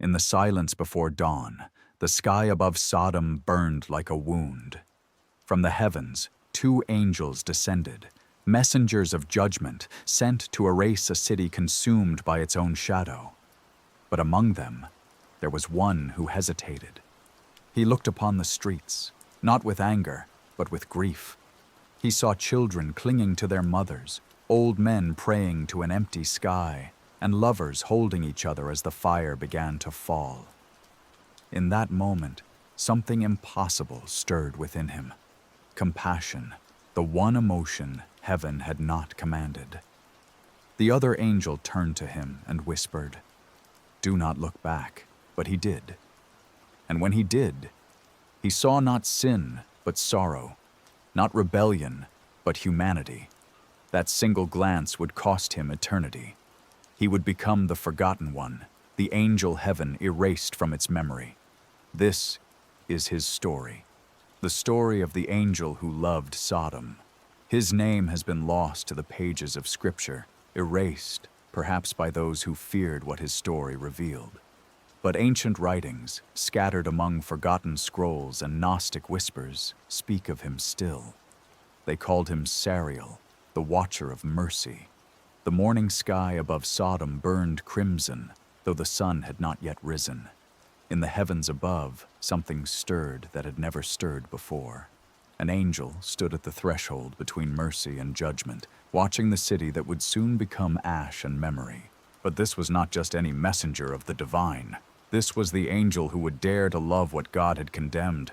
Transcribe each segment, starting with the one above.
In the silence before dawn, the sky above Sodom burned like a wound. From the heavens, two angels descended, messengers of judgment sent to erase a city consumed by its own shadow. But among them, there was one who hesitated. He looked upon the streets, not with anger, but with grief. He saw children clinging to their mothers, old men praying to an empty sky, and lovers holding each other as the fire began to fall. In that moment, something impossible stirred within him. Compassion, the one emotion heaven had not commanded. The other angel turned to him and whispered, "Do not look back," but he did. And when he did, he saw not sin, but sorrow, not rebellion, but humanity. That single glance would cost him eternity. He would become the forgotten one, the angel heaven erased from its memory. This is his story, the story of the angel who loved Sodom. His name has been lost to the pages of Scripture, erased, perhaps by those who feared what his story revealed. But ancient writings, scattered among forgotten scrolls and Gnostic whispers, speak of him still. They called him Sariel, the watcher of mercy. The morning sky above Sodom burned crimson, though the sun had not yet risen. In the heavens above, something stirred that had never stirred before. An angel stood at the threshold between mercy and judgment, watching the city that would soon become ash and memory. But this was not just any messenger of the divine. This was the angel who would dare to love what God had condemned.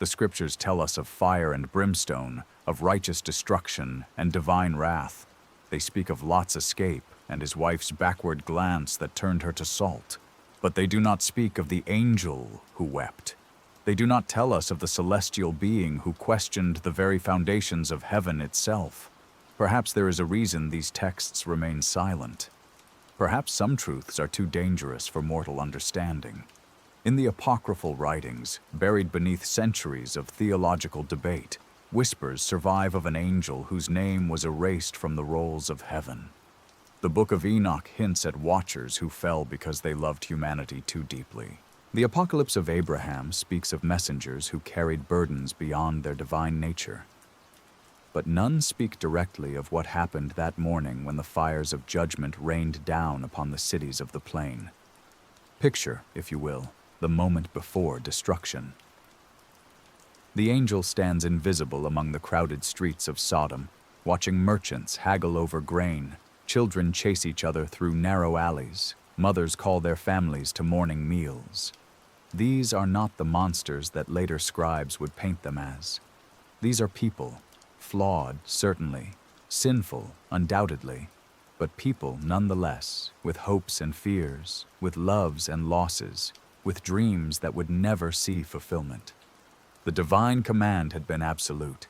The Scriptures tell us of fire and brimstone, of righteous destruction and divine wrath. They speak of Lot's escape and his wife's backward glance that turned her to salt. But they do not speak of the angel who wept. They do not tell us of the celestial being who questioned the very foundations of heaven itself. Perhaps there is a reason these texts remain silent. Perhaps some truths are too dangerous for mortal understanding. In the apocryphal writings, buried beneath centuries of theological debate, whispers survive of an angel whose name was erased from the rolls of heaven. The Book of Enoch hints at watchers who fell because they loved humanity too deeply. The Apocalypse of Abraham speaks of messengers who carried burdens beyond their divine nature. But none speak directly of what happened that morning when the fires of judgment rained down upon the cities of the plain. Picture, if you will, the moment before destruction. The angel stands invisible among the crowded streets of Sodom, watching merchants haggle over grain, children chase each other through narrow alleys, mothers call their families to morning meals. These are not the monsters that later scribes would paint them as. These are people, flawed, certainly, sinful, undoubtedly, but people nonetheless, with hopes and fears, with loves and losses, with dreams that would never see fulfillment. The divine command had been absolute.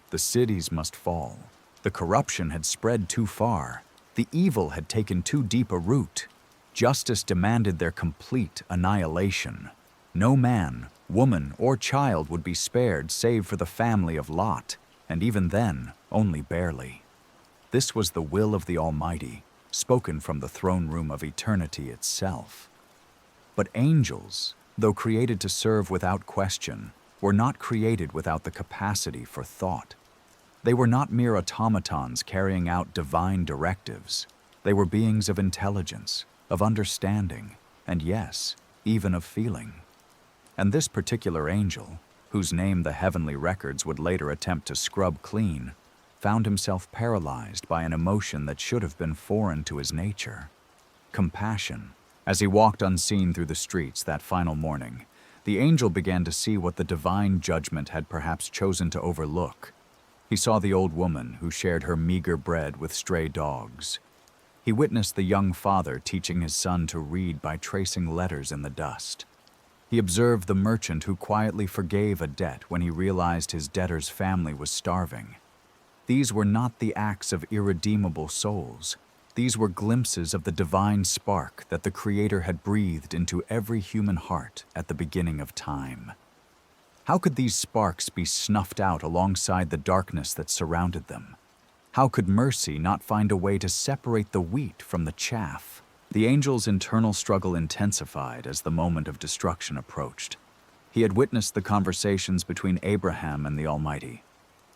The cities must fall. The corruption had spread too far. The evil had taken too deep a root. Justice demanded their complete annihilation. No man, woman, or child would be spared save for the family of Lot, and even then, only barely. This was the will of the Almighty, spoken from the throne room of eternity itself. But angels, though created to serve without question, were not created without the capacity for thought. They were not mere automatons carrying out divine directives. They were beings of intelligence, of understanding, and yes, even of feeling. And this particular angel, whose name the heavenly records would later attempt to scrub clean, found himself paralyzed by an emotion that should have been foreign to his nature: compassion. As he walked unseen through the streets that final morning, the angel began to see what the divine judgment had perhaps chosen to overlook. He saw the old woman who shared her meager bread with stray dogs. He witnessed the young father teaching his son to read by tracing letters in the dust. He observed the merchant who quietly forgave a debt when he realized his debtor's family was starving. These were not the acts of irredeemable souls. These were glimpses of the divine spark that the Creator had breathed into every human heart at the beginning of time. How could these sparks be snuffed out alongside the darkness that surrounded them? How could mercy not find a way to separate the wheat from the chaff? The angel's internal struggle intensified as the moment of destruction approached. He had witnessed the conversations between Abraham and the Almighty.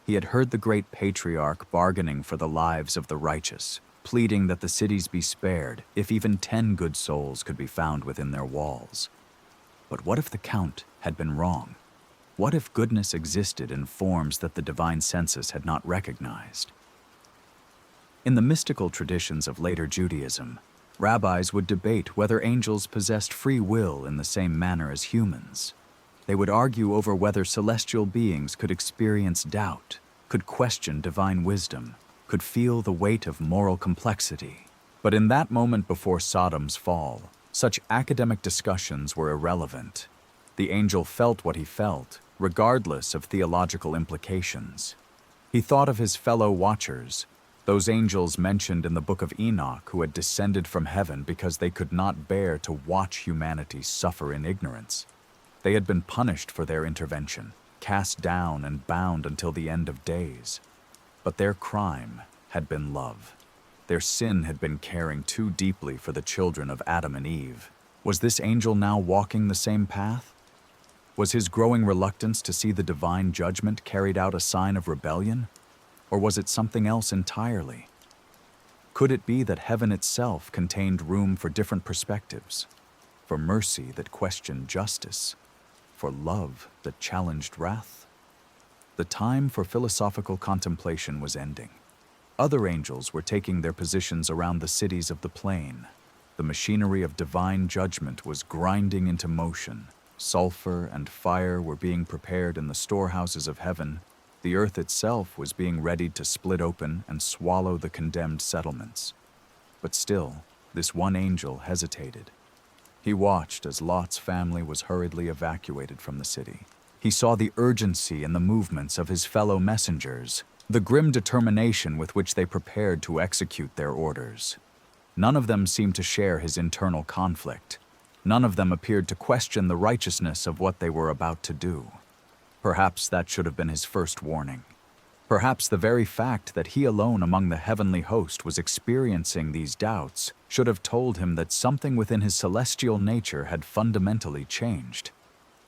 He had heard the great patriarch bargaining for the lives of the righteous, pleading that the cities be spared if even 10 good souls could be found within their walls. But what if the count had been wrong? What if goodness existed in forms that the divine census had not recognized? In the mystical traditions of later Judaism, rabbis would debate whether angels possessed free will in the same manner as humans. They would argue over whether celestial beings could experience doubt, could question divine wisdom, could feel the weight of moral complexity. But in that moment before Sodom's fall, such academic discussions were irrelevant. The angel felt what he felt, regardless of theological implications. He thought of his fellow watchers, those angels mentioned in the Book of Enoch who had descended from heaven because they could not bear to watch humanity suffer in ignorance. They had been punished for their intervention, cast down and bound until the end of days. But their crime had been love. Their sin had been caring too deeply for the children of Adam and Eve. Was this angel now walking the same path? Was his growing reluctance to see the divine judgment carried out a sign of rebellion? Or was it something else entirely? Could it be that heaven itself contained room for different perspectives, for mercy that questioned justice, for love that challenged wrath? The time for philosophical contemplation was ending. Other angels were taking their positions around the cities of the plain. The machinery of divine judgment was grinding into motion. Sulfur and fire were being prepared in the storehouses of heaven. The earth itself was being readied to split open and swallow the condemned settlements. But still, this one angel hesitated. He watched as Lot's family was hurriedly evacuated from the city. He saw the urgency in the movements of his fellow messengers, the grim determination with which they prepared to execute their orders. None of them seemed to share his internal conflict. None of them appeared to question the righteousness of what they were about to do. Perhaps that should have been his first warning. Perhaps the very fact that he alone among the heavenly host was experiencing these doubts should have told him that something within his celestial nature had fundamentally changed.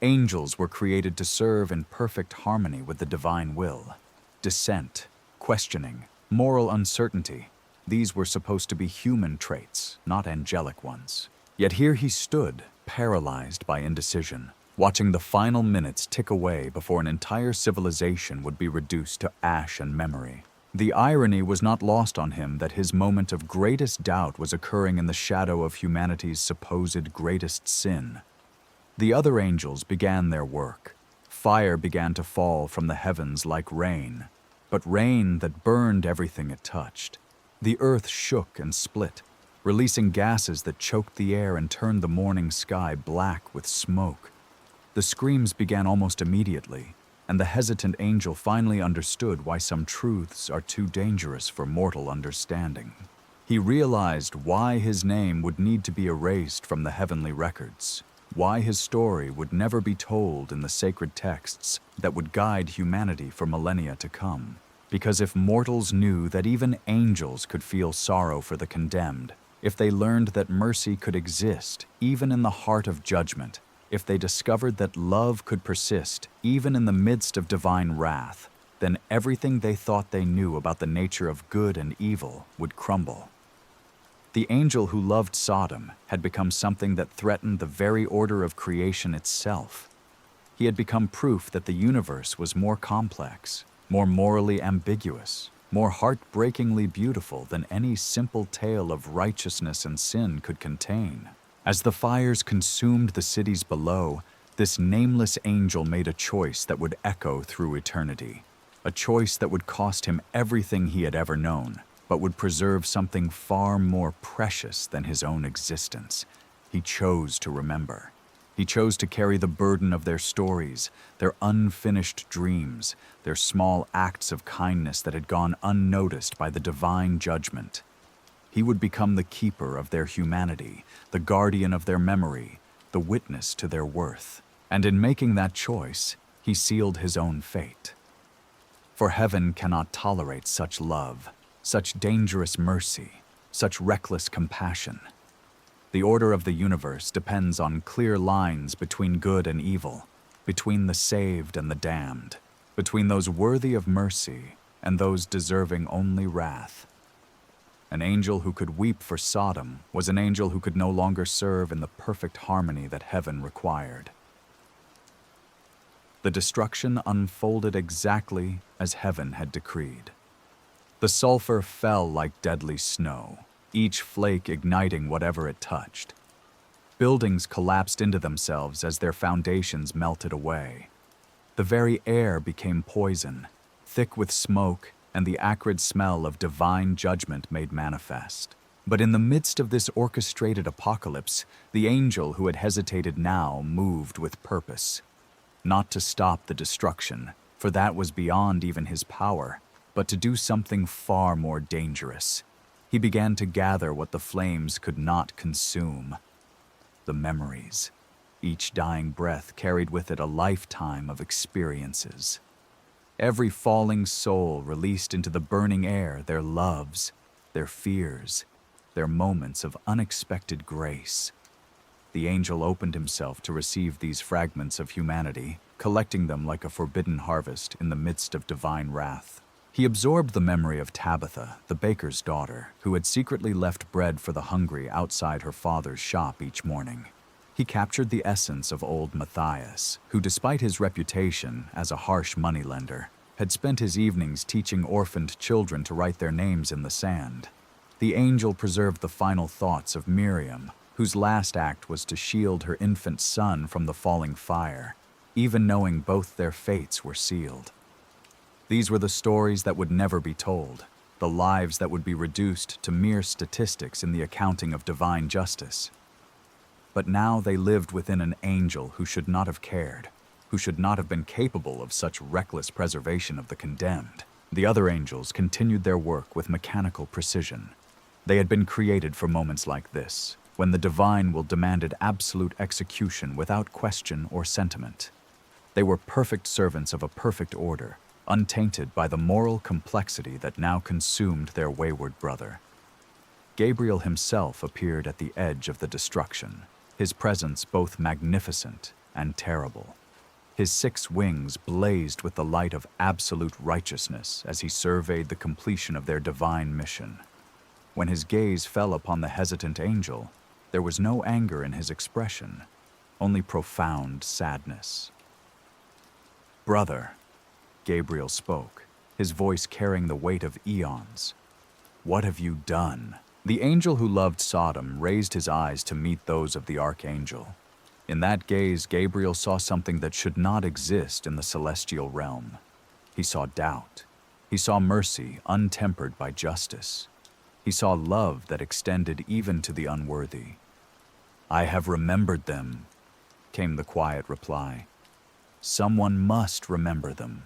Angels were created to serve in perfect harmony with the divine will. Dissent, questioning, moral uncertainty, these were supposed to be human traits, not angelic ones. Yet here he stood, paralyzed by indecision, watching the final minutes tick away before an entire civilization would be reduced to ash and memory. The irony was not lost on him that his moment of greatest doubt was occurring in the shadow of humanity's supposed greatest sin. The other angels began their work. Fire began to fall from the heavens like rain, but rain that burned everything it touched. The earth shook and split, releasing gases that choked the air and turned the morning sky black with smoke. The screams began almost immediately, and the hesitant angel finally understood why some truths are too dangerous for mortal understanding. He realized why his name would need to be erased from the heavenly records, why his story would never be told in the sacred texts that would guide humanity for millennia to come. Because if mortals knew that even angels could feel sorrow for the condemned, if they learned that mercy could exist even in the heart of judgment, if they discovered that love could persist even in the midst of divine wrath, then everything they thought they knew about the nature of good and evil would crumble. The angel who loved Sodom had become something that threatened the very order of creation itself. He had become proof that the universe was more complex, more morally ambiguous, more heartbreakingly beautiful than any simple tale of righteousness and sin could contain. As the fires consumed the cities below, this nameless angel made a choice that would echo through eternity, a choice that would cost him everything he had ever known, but would preserve something far more precious than his own existence. He chose to remember. He chose to carry the burden of their stories, their unfinished dreams, their small acts of kindness that had gone unnoticed by the divine judgment. He would become the keeper of their humanity, the guardian of their memory, the witness to their worth. And in making that choice, he sealed his own fate. For heaven cannot tolerate such love, such dangerous mercy, such reckless compassion. The order of the universe depends on clear lines between good and evil, between the saved and the damned, between those worthy of mercy and those deserving only wrath. An angel who could weep for Sodom was an angel who could no longer serve in the perfect harmony that heaven required. The destruction unfolded exactly as heaven had decreed. The sulfur fell like deadly snow, each flake igniting whatever it touched. Buildings collapsed into themselves as their foundations melted away. The very air became poison, thick with smoke and the acrid smell of divine judgment made manifest. But in the midst of this orchestrated apocalypse, the angel who had hesitated now moved with purpose. Not to stop the destruction, for that was beyond even his power, but to do something far more dangerous. He began to gather what the flames could not consume. The memories. Each dying breath carried with it a lifetime of experiences. Every falling soul released into the burning air their loves, their fears, their moments of unexpected grace. The angel opened himself to receive these fragments of humanity, collecting them like a forbidden harvest in the midst of divine wrath. He absorbed the memory of Tabitha, the baker's daughter, who had secretly left bread for the hungry outside her father's shop each morning. He captured the essence of old Matthias, who, despite his reputation as a harsh moneylender, had spent his evenings teaching orphaned children to write their names in the sand. The angel preserved the final thoughts of Miriam, whose last act was to shield her infant son from the falling fire, even knowing both their fates were sealed. These were the stories that would never be told, the lives that would be reduced to mere statistics in the accounting of divine justice. But now they lived within an angel who should not have cared, who should not have been capable of such reckless preservation of the condemned. The other angels continued their work with mechanical precision. They had been created for moments like this, when the divine will demanded absolute execution without question or sentiment. They were perfect servants of a perfect order, untainted by the moral complexity that now consumed their wayward brother. Gabriel himself appeared at the edge of the destruction, his presence both magnificent and terrible. His 6 wings blazed with the light of absolute righteousness as he surveyed the completion of their divine mission. When his gaze fell upon the hesitant angel, there was no anger in his expression, only profound sadness. "Brother," Gabriel spoke, his voice carrying the weight of eons. "What have you done?" The angel who loved Sodom raised his eyes to meet those of the archangel. In that gaze, Gabriel saw something that should not exist in the celestial realm. He saw doubt. He saw mercy untempered by justice. He saw love that extended even to the unworthy. "I have remembered them," came the quiet reply. "Someone must remember them."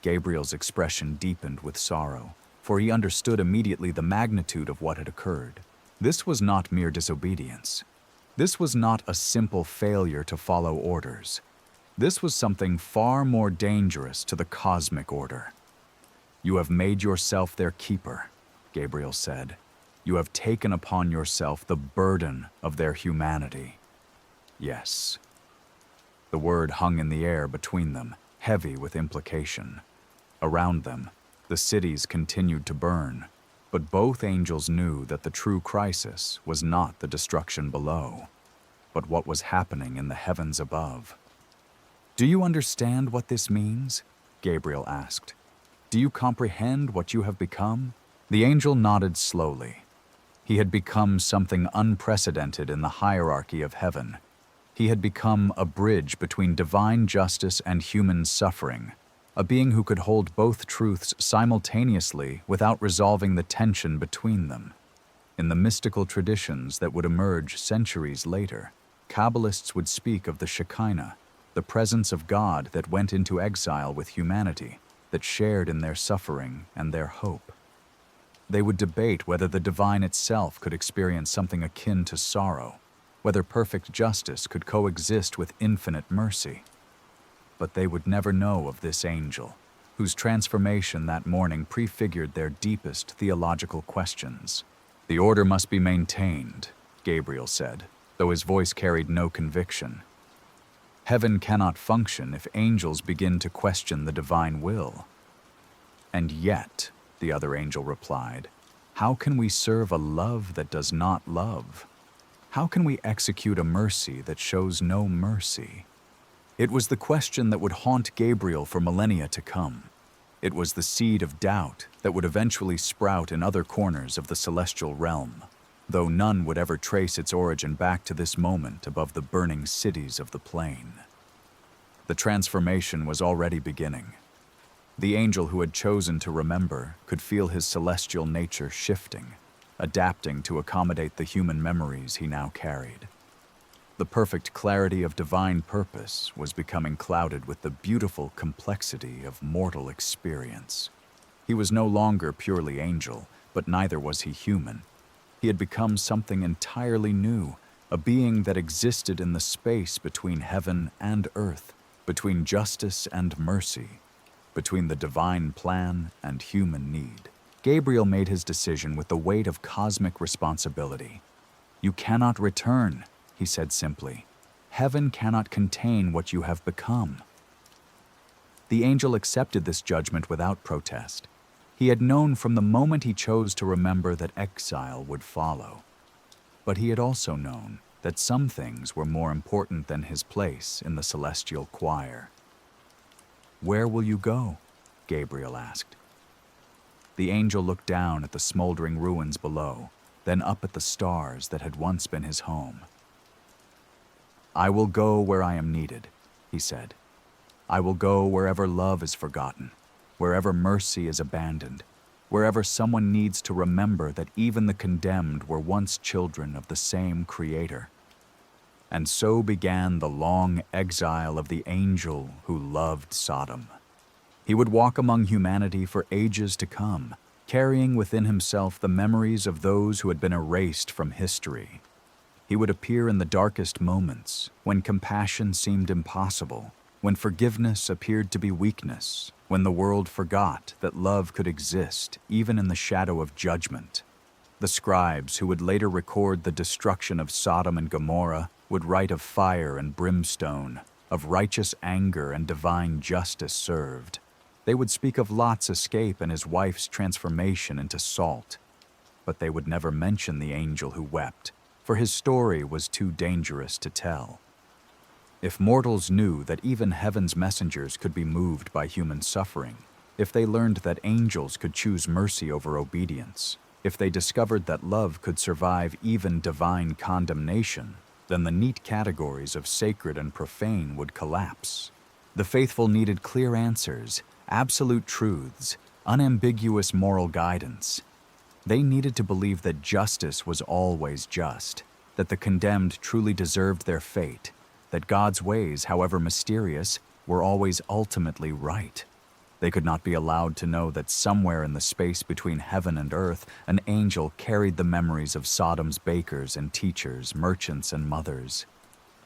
Gabriel's expression deepened with sorrow, for he understood immediately the magnitude of what had occurred. This was not mere disobedience. This was not a simple failure to follow orders. This was something far more dangerous to the cosmic order. "You have made yourself their keeper," Gabriel said. "You have taken upon yourself the burden of their humanity." Yes. The word hung in the air between them, heavy with implication. Around them, the cities continued to burn, but both angels knew that the true crisis was not the destruction below, but what was happening in the heavens above. "Do you understand what this means?" Gabriel asked. "Do you comprehend what you have become?" The angel nodded slowly. He had become something unprecedented in the hierarchy of heaven. He had become a bridge between divine justice and human suffering, a being who could hold both truths simultaneously without resolving the tension between them. In the mystical traditions that would emerge centuries later, Kabbalists would speak of the Shekinah, the presence of God that went into exile with humanity, that shared in their suffering and their hope. They would debate whether the divine itself could experience something akin to sorrow, whether perfect justice could coexist with infinite mercy. But they would never know of this angel, whose transformation that morning prefigured their deepest theological questions. The order must be maintained, Gabriel said, though his voice carried no conviction. Heaven cannot function if angels begin to question the divine will. And yet, the other angel replied, how can we serve a love that does not love? How can we execute a mercy that shows no mercy? It was the question that would haunt Gabriel for millennia to come. It was the seed of doubt that would eventually sprout in other corners of the celestial realm, though none would ever trace its origin back to this moment above the burning cities of the plain. The transformation was already beginning. The angel who had chosen to remember could feel his celestial nature shifting, adapting to accommodate the human memories he now carried. The perfect clarity of divine purpose was becoming clouded with the beautiful complexity of mortal experience. He was no longer purely angel, but neither was he human. He had become something entirely new, a being that existed in the space between heaven and earth, between justice and mercy, between the divine plan and human need. Gabriel made his decision with the weight of cosmic responsibility. You cannot return, he said simply. Heaven cannot contain what you have become. The angel accepted this judgment without protest. He had known from the moment he chose to remember that exile would follow. But he had also known that some things were more important than his place in the celestial choir. Where will you go? Gabriel asked. The angel looked down at the smoldering ruins below, then up at the stars that had once been his home. I will go where I am needed, he said. I will go wherever love is forgotten, wherever mercy is abandoned, wherever someone needs to remember that even the condemned were once children of the same Creator. And so began the long exile of the angel who loved Sodom. He would walk among humanity for ages to come, carrying within himself the memories of those who had been erased from history. He would appear in the darkest moments, when compassion seemed impossible, when forgiveness appeared to be weakness, when the world forgot that love could exist even in the shadow of judgment. The scribes who would later record the destruction of Sodom and Gomorrah would write of fire and brimstone, of righteous anger and divine justice served. They would speak of Lot's escape and his wife's transformation into salt. But they would never mention the angel who wept, for his story was too dangerous to tell. If mortals knew that even heaven's messengers could be moved by human suffering, if they learned that angels could choose mercy over obedience, if they discovered that love could survive even divine condemnation, then the neat categories of sacred and profane would collapse. The faithful needed clear answers, absolute truths, unambiguous moral guidance. They needed to believe that justice was always just, that the condemned truly deserved their fate, that God's ways, however mysterious, were always ultimately right. They could not be allowed to know that somewhere in the space between heaven and earth, an angel carried the memories of Sodom's bakers and teachers, merchants and mothers.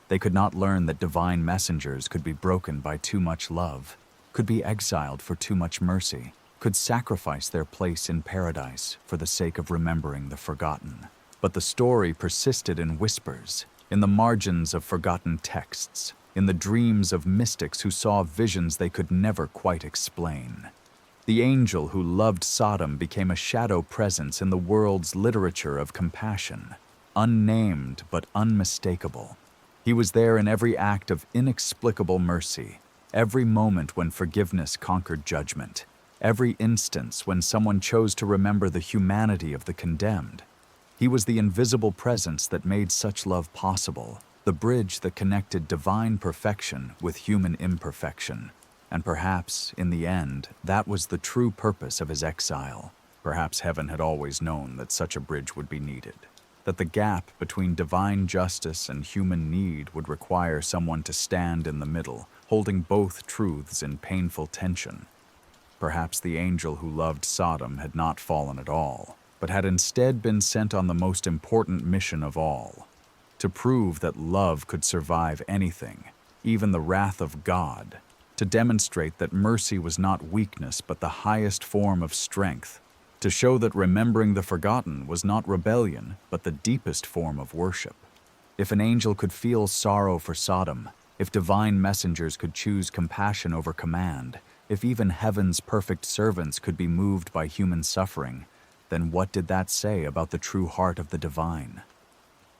They could not learn that divine messengers could be broken by too much love, could be exiled for too much mercy, could sacrifice their place in paradise for the sake of remembering the forgotten. But the story persisted in whispers, in the margins of forgotten texts, in the dreams of mystics who saw visions they could never quite explain. The angel who loved Sodom became a shadow presence in the world's literature of compassion, unnamed but unmistakable. He was there in every act of inexplicable mercy, every moment when forgiveness conquered judgment, every instance when someone chose to remember the humanity of the condemned. He was the invisible presence that made such love possible, the bridge that connected divine perfection with human imperfection. And perhaps, in the end, that was the true purpose of his exile. Perhaps heaven had always known that such a bridge would be needed, that the gap between divine justice and human need would require someone to stand in the middle, holding both truths in painful tension. Perhaps the angel who loved Sodom had not fallen at all, but had instead been sent on the most important mission of all, to prove that love could survive anything, even the wrath of God, to demonstrate that mercy was not weakness but the highest form of strength, to show that remembering the forgotten was not rebellion, but the deepest form of worship. If an angel could feel sorrow for Sodom, if divine messengers could choose compassion over command, if even heaven's perfect servants could be moved by human suffering, then what did that say about the true heart of the divine?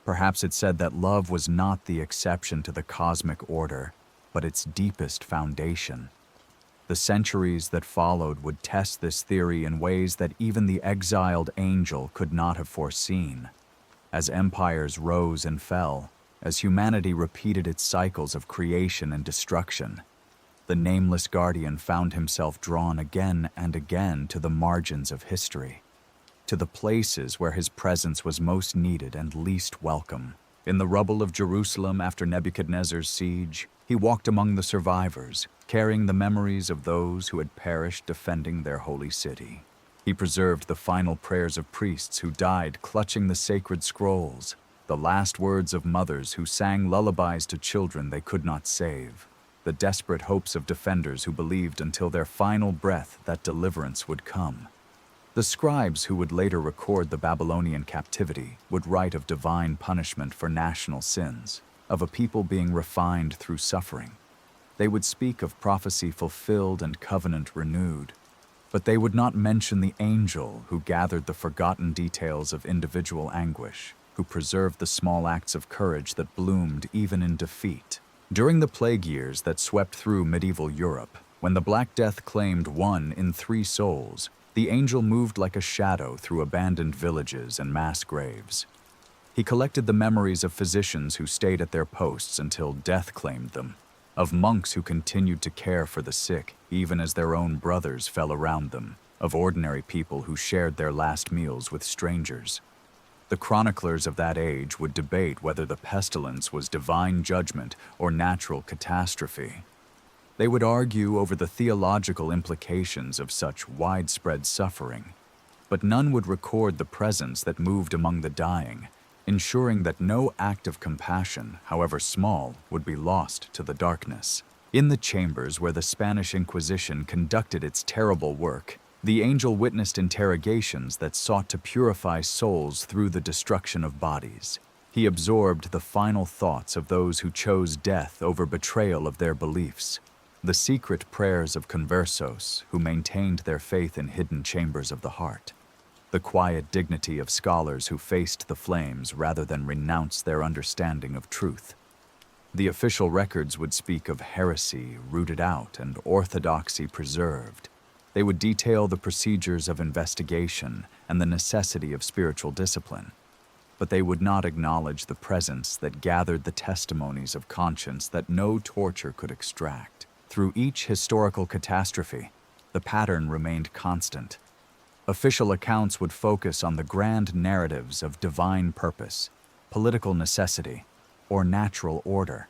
Perhaps it said that love was not the exception to the cosmic order, but its deepest foundation. The centuries that followed would test this theory in ways that even the exiled angel could not have foreseen. As empires rose and fell, as humanity repeated its cycles of creation and destruction, the nameless guardian found himself drawn again and again to the margins of history, to the places where his presence was most needed and least welcome. In the rubble of Jerusalem after Nebuchadnezzar's siege, he walked among the survivors, carrying the memories of those who had perished defending their holy city. He preserved the final prayers of priests who died clutching the sacred scrolls, the last words of mothers who sang lullabies to children they could not save, the desperate hopes of defenders who believed until their final breath that deliverance would come. The scribes who would later record the Babylonian captivity would write of divine punishment for national sins, of a people being refined through suffering. They would speak of prophecy fulfilled and covenant renewed, but they would not mention the angel who gathered the forgotten details of individual anguish, who preserved the small acts of courage that bloomed even in defeat. During the plague years that swept through medieval Europe, when the Black Death claimed 1 in 3 souls, the angel moved like a shadow through abandoned villages and mass graves. He collected the memories of physicians who stayed at their posts until death claimed them, of monks who continued to care for the sick even as their own brothers fell around them, of ordinary people who shared their last meals with strangers. The chroniclers of that age would debate whether the pestilence was divine judgment or natural catastrophe. They would argue over the theological implications of such widespread suffering, but none would record the presence that moved among the dying, ensuring that no act of compassion, however small, would be lost to the darkness. In the chambers where the Spanish Inquisition conducted its terrible work, the angel witnessed interrogations that sought to purify souls through the destruction of bodies. He absorbed the final thoughts of those who chose death over betrayal of their beliefs, the secret prayers of conversos who maintained their faith in hidden chambers of the heart, the quiet dignity of scholars who faced the flames rather than renounce their understanding of truth. The official records would speak of heresy rooted out and orthodoxy preserved. They would detail the procedures of investigation and the necessity of spiritual discipline. But they would not acknowledge the presence that gathered the testimonies of conscience that no torture could extract. Through each historical catastrophe, the pattern remained constant. Official accounts would focus on the grand narratives of divine purpose, political necessity, or natural order.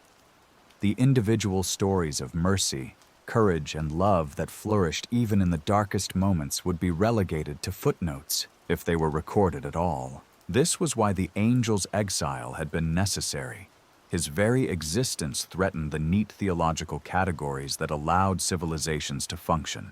The individual stories of mercy, courage, and love that flourished even in the darkest moments would be relegated to footnotes, if they were recorded at all. This was why the angel's exile had been necessary. His very existence threatened the neat theological categories that allowed civilizations to function.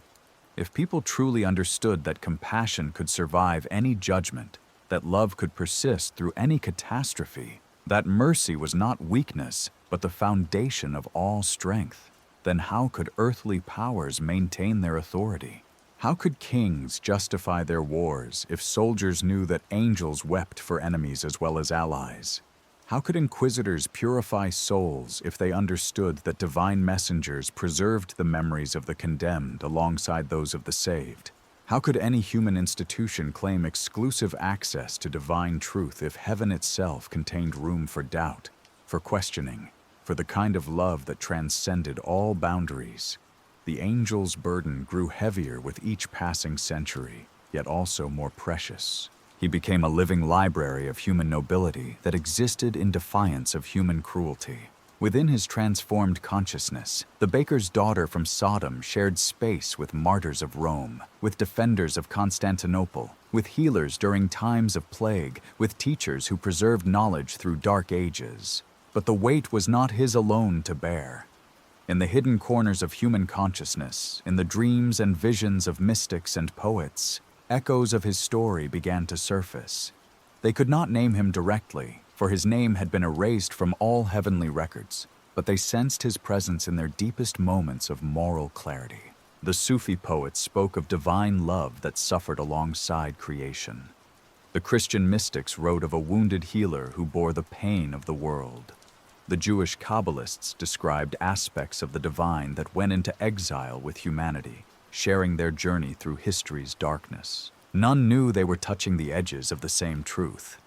If people truly understood that compassion could survive any judgment, that love could persist through any catastrophe, that mercy was not weakness, but the foundation of all strength, then how could earthly powers maintain their authority? How could kings justify their wars if soldiers knew that angels wept for enemies as well as allies? How could inquisitors purify souls if they understood that divine messengers preserved the memories of the condemned alongside those of the saved? How could any human institution claim exclusive access to divine truth if heaven itself contained room for doubt, for questioning, for the kind of love that transcended all boundaries? The angel's burden grew heavier with each passing century, yet also more precious. He became a living library of human nobility that existed in defiance of human cruelty. Within his transformed consciousness, the baker's daughter from Sodom shared space with martyrs of Rome, with defenders of Constantinople, with healers during times of plague, with teachers who preserved knowledge through dark ages. But the weight was not his alone to bear. In the hidden corners of human consciousness, in the dreams and visions of mystics and poets, Echoes of his story began to surface. They could not name him directly, for his name had been erased from all heavenly records, but they sensed his presence in their deepest moments of moral clarity. The Sufi poets spoke of divine love that suffered alongside creation. The Christian mystics wrote of a wounded healer who bore the pain of the world. The Jewish Kabbalists described aspects of the divine that went into exile with humanity, sharing their journey through history's darkness. None knew they were touching the edges of the same truth.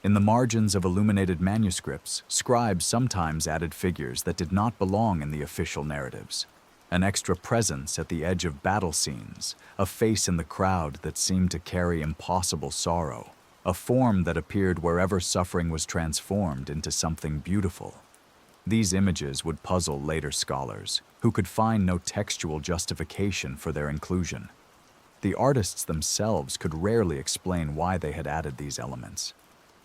In the margins of illuminated manuscripts, scribes sometimes added figures that did not belong in the official narratives. An extra presence at the edge of battle scenes, a face in the crowd that seemed to carry impossible sorrow, a form that appeared wherever suffering was transformed into something beautiful. These images would puzzle later scholars, who could find no textual justification for their inclusion. The artists themselves could rarely explain why they had added these elements.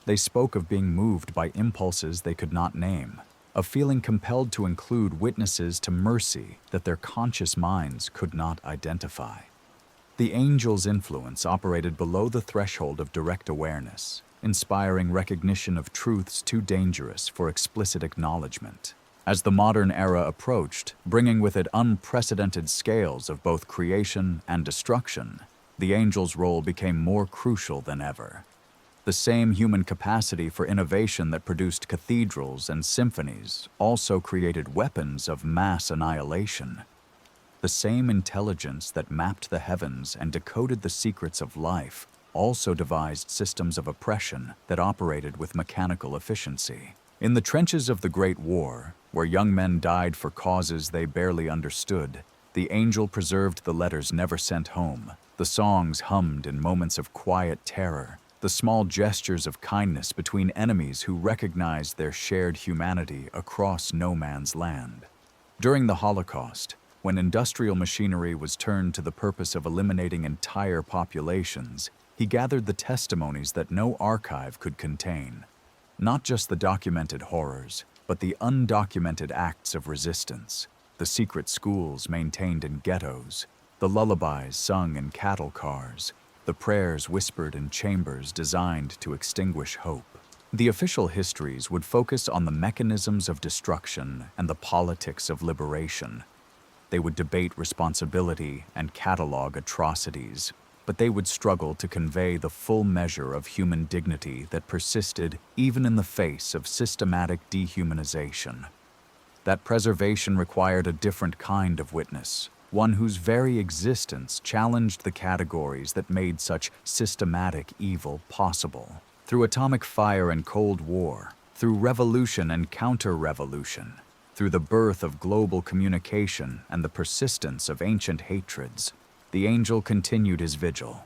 They spoke of being moved by impulses they could not name, of feeling compelled to include witnesses to mercy that their conscious minds could not identify. The angel's influence operated below the threshold of direct awareness, inspiring recognition of truths too dangerous for explicit acknowledgement. As the modern era approached, bringing with it unprecedented scales of both creation and destruction, the angel's role became more crucial than ever. The same human capacity for innovation that produced cathedrals and symphonies also created weapons of mass annihilation. The same intelligence that mapped the heavens and decoded the secrets of life also devised systems of oppression that operated with mechanical efficiency. In the trenches of the Great War, where young men died for causes they barely understood, the angel preserved the letters never sent home, the songs hummed in moments of quiet terror, the small gestures of kindness between enemies who recognized their shared humanity across no man's land. During the Holocaust, when industrial machinery was turned to the purpose of eliminating entire populations, he gathered the testimonies that no archive could contain. Not just the documented horrors, but the undocumented acts of resistance, the secret schools maintained in ghettos, the lullabies sung in cattle cars, the prayers whispered in chambers designed to extinguish hope. The official histories would focus on the mechanisms of destruction and the politics of liberation. They would debate responsibility and catalog atrocities, but they would struggle to convey the full measure of human dignity that persisted even in the face of systematic dehumanization. That preservation required a different kind of witness, one whose very existence challenged the categories that made such systematic evil possible. Through atomic fire and Cold War, through revolution and counter-revolution, through the birth of global communication and the persistence of ancient hatreds, the angel continued his vigil.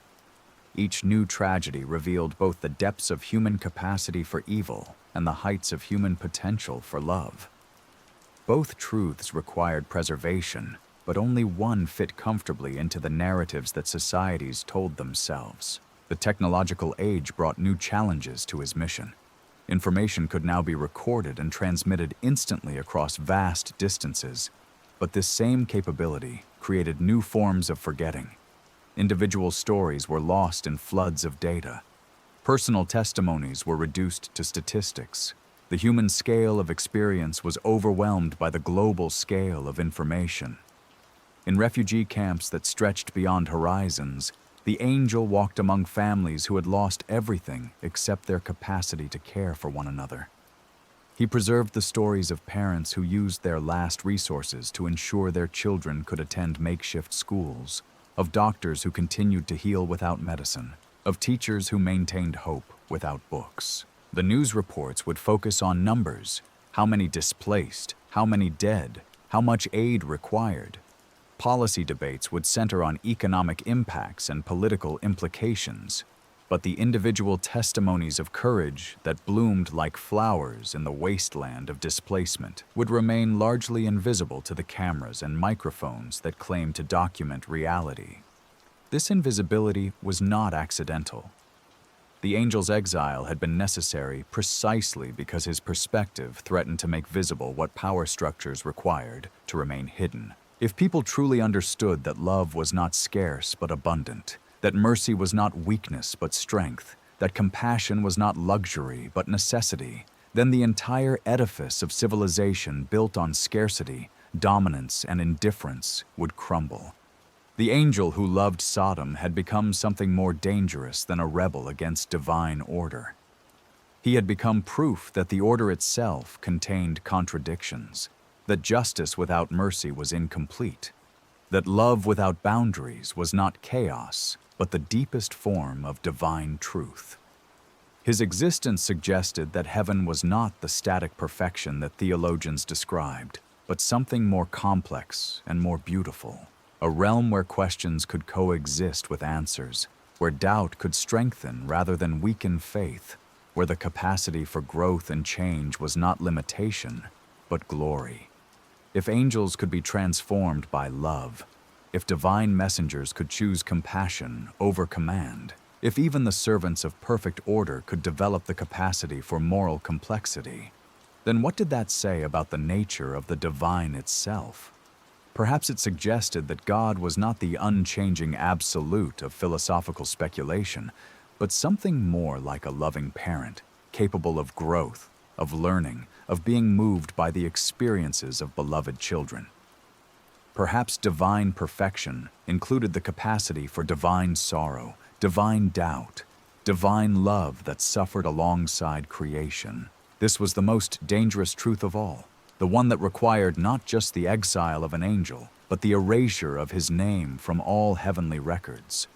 Each new tragedy revealed both the depths of human capacity for evil and the heights of human potential for love. Both truths required preservation, but only one fit comfortably into the narratives that societies told themselves. The technological age brought new challenges to his mission. Information could now be recorded and transmitted instantly across vast distances, but this same capability created new forms of forgetting. Individual stories were lost in floods of data. Personal testimonies were reduced to statistics. The human scale of experience was overwhelmed by the global scale of information. In refugee camps that stretched beyond horizons, the angel walked among families who had lost everything except their capacity to care for one another. He preserved the stories of parents who used their last resources to ensure their children could attend makeshift schools, of doctors who continued to heal without medicine, of teachers who maintained hope without books. The news reports would focus on numbers: how many displaced, how many dead, how much aid required. Policy debates would center on economic impacts and political implications, but the individual testimonies of courage that bloomed like flowers in the wasteland of displacement would remain largely invisible to the cameras and microphones that claimed to document reality. This invisibility was not accidental. The angel's exile had been necessary precisely because his perspective threatened to make visible what power structures required to remain hidden. If people truly understood that love was not scarce but abundant, that mercy was not weakness but strength, that compassion was not luxury but necessity, then the entire edifice of civilization built on scarcity, dominance, and indifference would crumble. The angel who loved Sodom had become something more dangerous than a rebel against divine order. He had become proof that the order itself contained contradictions, that justice without mercy was incomplete, that love without boundaries was not chaos, but the deepest form of divine truth. His existence suggested that heaven was not the static perfection that theologians described, but something more complex and more beautiful, a realm where questions could coexist with answers, where doubt could strengthen rather than weaken faith, where the capacity for growth and change was not limitation, but glory. If angels could be transformed by love, if divine messengers could choose compassion over command, if even the servants of perfect order could develop the capacity for moral complexity, then what did that say about the nature of the divine itself? Perhaps it suggested that God was not the unchanging absolute of philosophical speculation, but something more like a loving parent, capable of growth, of learning, of being moved by the experiences of beloved children. Perhaps divine perfection included the capacity for divine sorrow, divine doubt, divine love that suffered alongside creation. This was the most dangerous truth of all, the one that required not just the exile of an angel, but the erasure of his name from all heavenly records.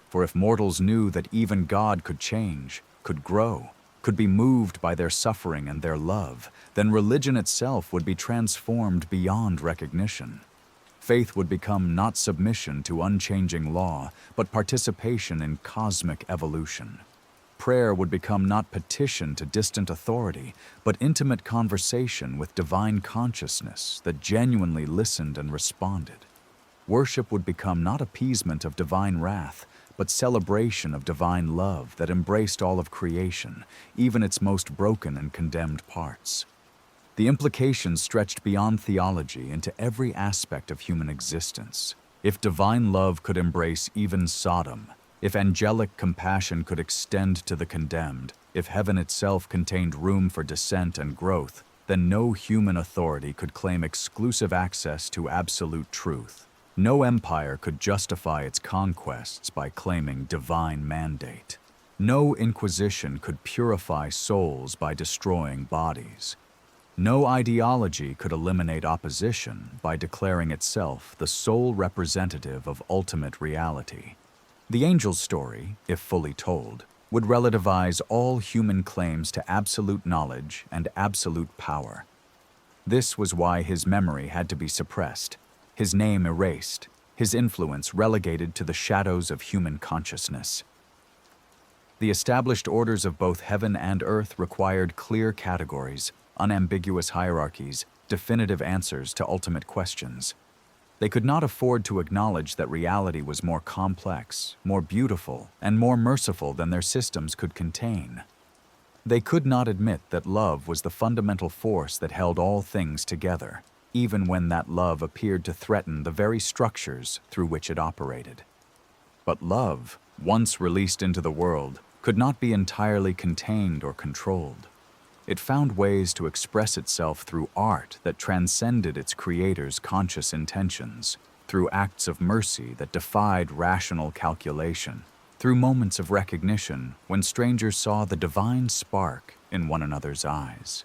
For if mortals knew that even God could change, could grow, could be moved by their suffering and their love, then religion itself would be transformed beyond recognition. Faith would become not submission to unchanging law, but participation in cosmic evolution. Prayer would become not petition to distant authority, but intimate conversation with divine consciousness that genuinely listened and responded. Worship would become not appeasement of divine wrath, but celebration of divine love that embraced all of creation, even its most broken and condemned parts. The implications stretched beyond theology into every aspect of human existence. If divine love could embrace even Sodom, if angelic compassion could extend to the condemned, if heaven itself contained room for dissent and growth, then no human authority could claim exclusive access to absolute truth. No empire could justify its conquests by claiming divine mandate. No inquisition could purify souls by destroying bodies. No ideology could eliminate opposition by declaring itself the sole representative of ultimate reality. The angel's story, if fully told, would relativize all human claims to absolute knowledge and absolute power. This was why his memory had to be suppressed, his name erased, his influence relegated to the shadows of human consciousness. The established orders of both heaven and earth required clear categories, unambiguous hierarchies, definitive answers to ultimate questions. They could not afford to acknowledge that reality was more complex, more beautiful, and more merciful than their systems could contain. They could not admit that love was the fundamental force that held all things together, even when that love appeared to threaten the very structures through which it operated. But love, once released into the world, could not be entirely contained or controlled. It found ways to express itself through art that transcended its creator's conscious intentions, through acts of mercy that defied rational calculation, through moments of recognition when strangers saw the divine spark in one another's eyes.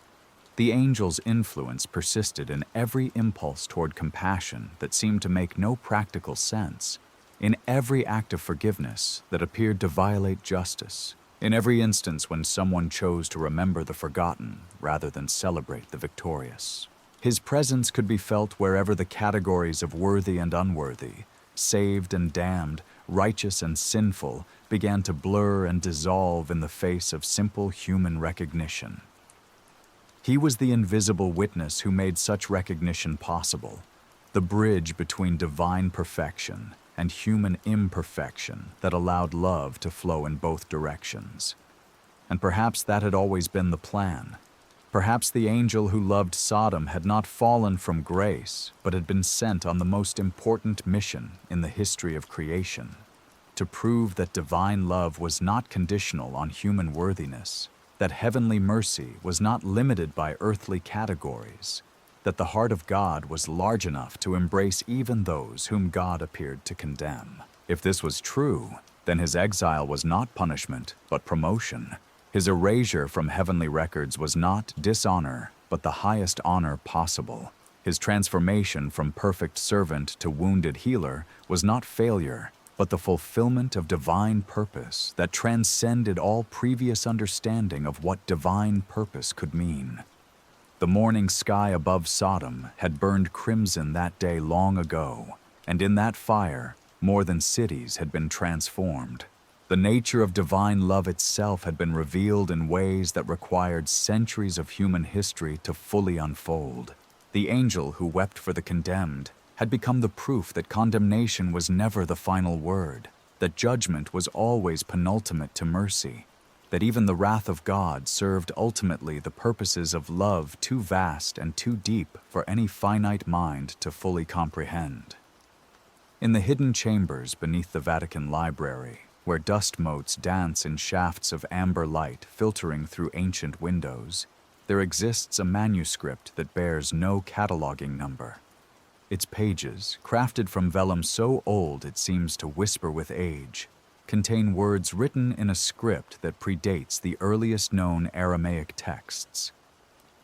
The angel's influence persisted in every impulse toward compassion that seemed to make no practical sense, in every act of forgiveness that appeared to violate justice, in every instance when someone chose to remember the forgotten rather than celebrate the victorious. His presence could be felt wherever the categories of worthy and unworthy, saved and damned, righteous and sinful, began to blur and dissolve in the face of simple human recognition. He was the invisible witness who made such recognition possible, the bridge between divine perfection and human imperfection that allowed love to flow in both directions. And perhaps that had always been the plan. Perhaps the angel who loved Sodom had not fallen from grace, but had been sent on the most important mission in the history of creation. to prove that divine love was not conditional on human worthiness, that heavenly mercy was not limited by earthly categories, that the heart of God was large enough to embrace even those whom God appeared to condemn. If this was true, then his exile was not punishment, but promotion. His erasure from heavenly records was not dishonor, but the highest honor possible. His transformation from perfect servant to wounded healer was not failure, but the fulfillment of divine purpose that transcended all previous understanding of what divine purpose could mean. The morning sky above Sodom had burned crimson that day long ago, and in that fire, more than cities had been transformed. The nature of divine love itself had been revealed in ways that required centuries of human history to fully unfold. The angel who wept for the condemned had become the proof that condemnation was never the final word, that judgment was always penultimate to mercy, that even the wrath of God served ultimately the purposes of love too vast and too deep for any finite mind to fully comprehend. In the hidden chambers beneath the Vatican Library, where dust motes dance in shafts of amber light filtering through ancient windows, there exists a manuscript that bears no cataloging number. Its pages, crafted from vellum so old it seems to whisper with age, contain words written in a script that predates the earliest known Aramaic texts.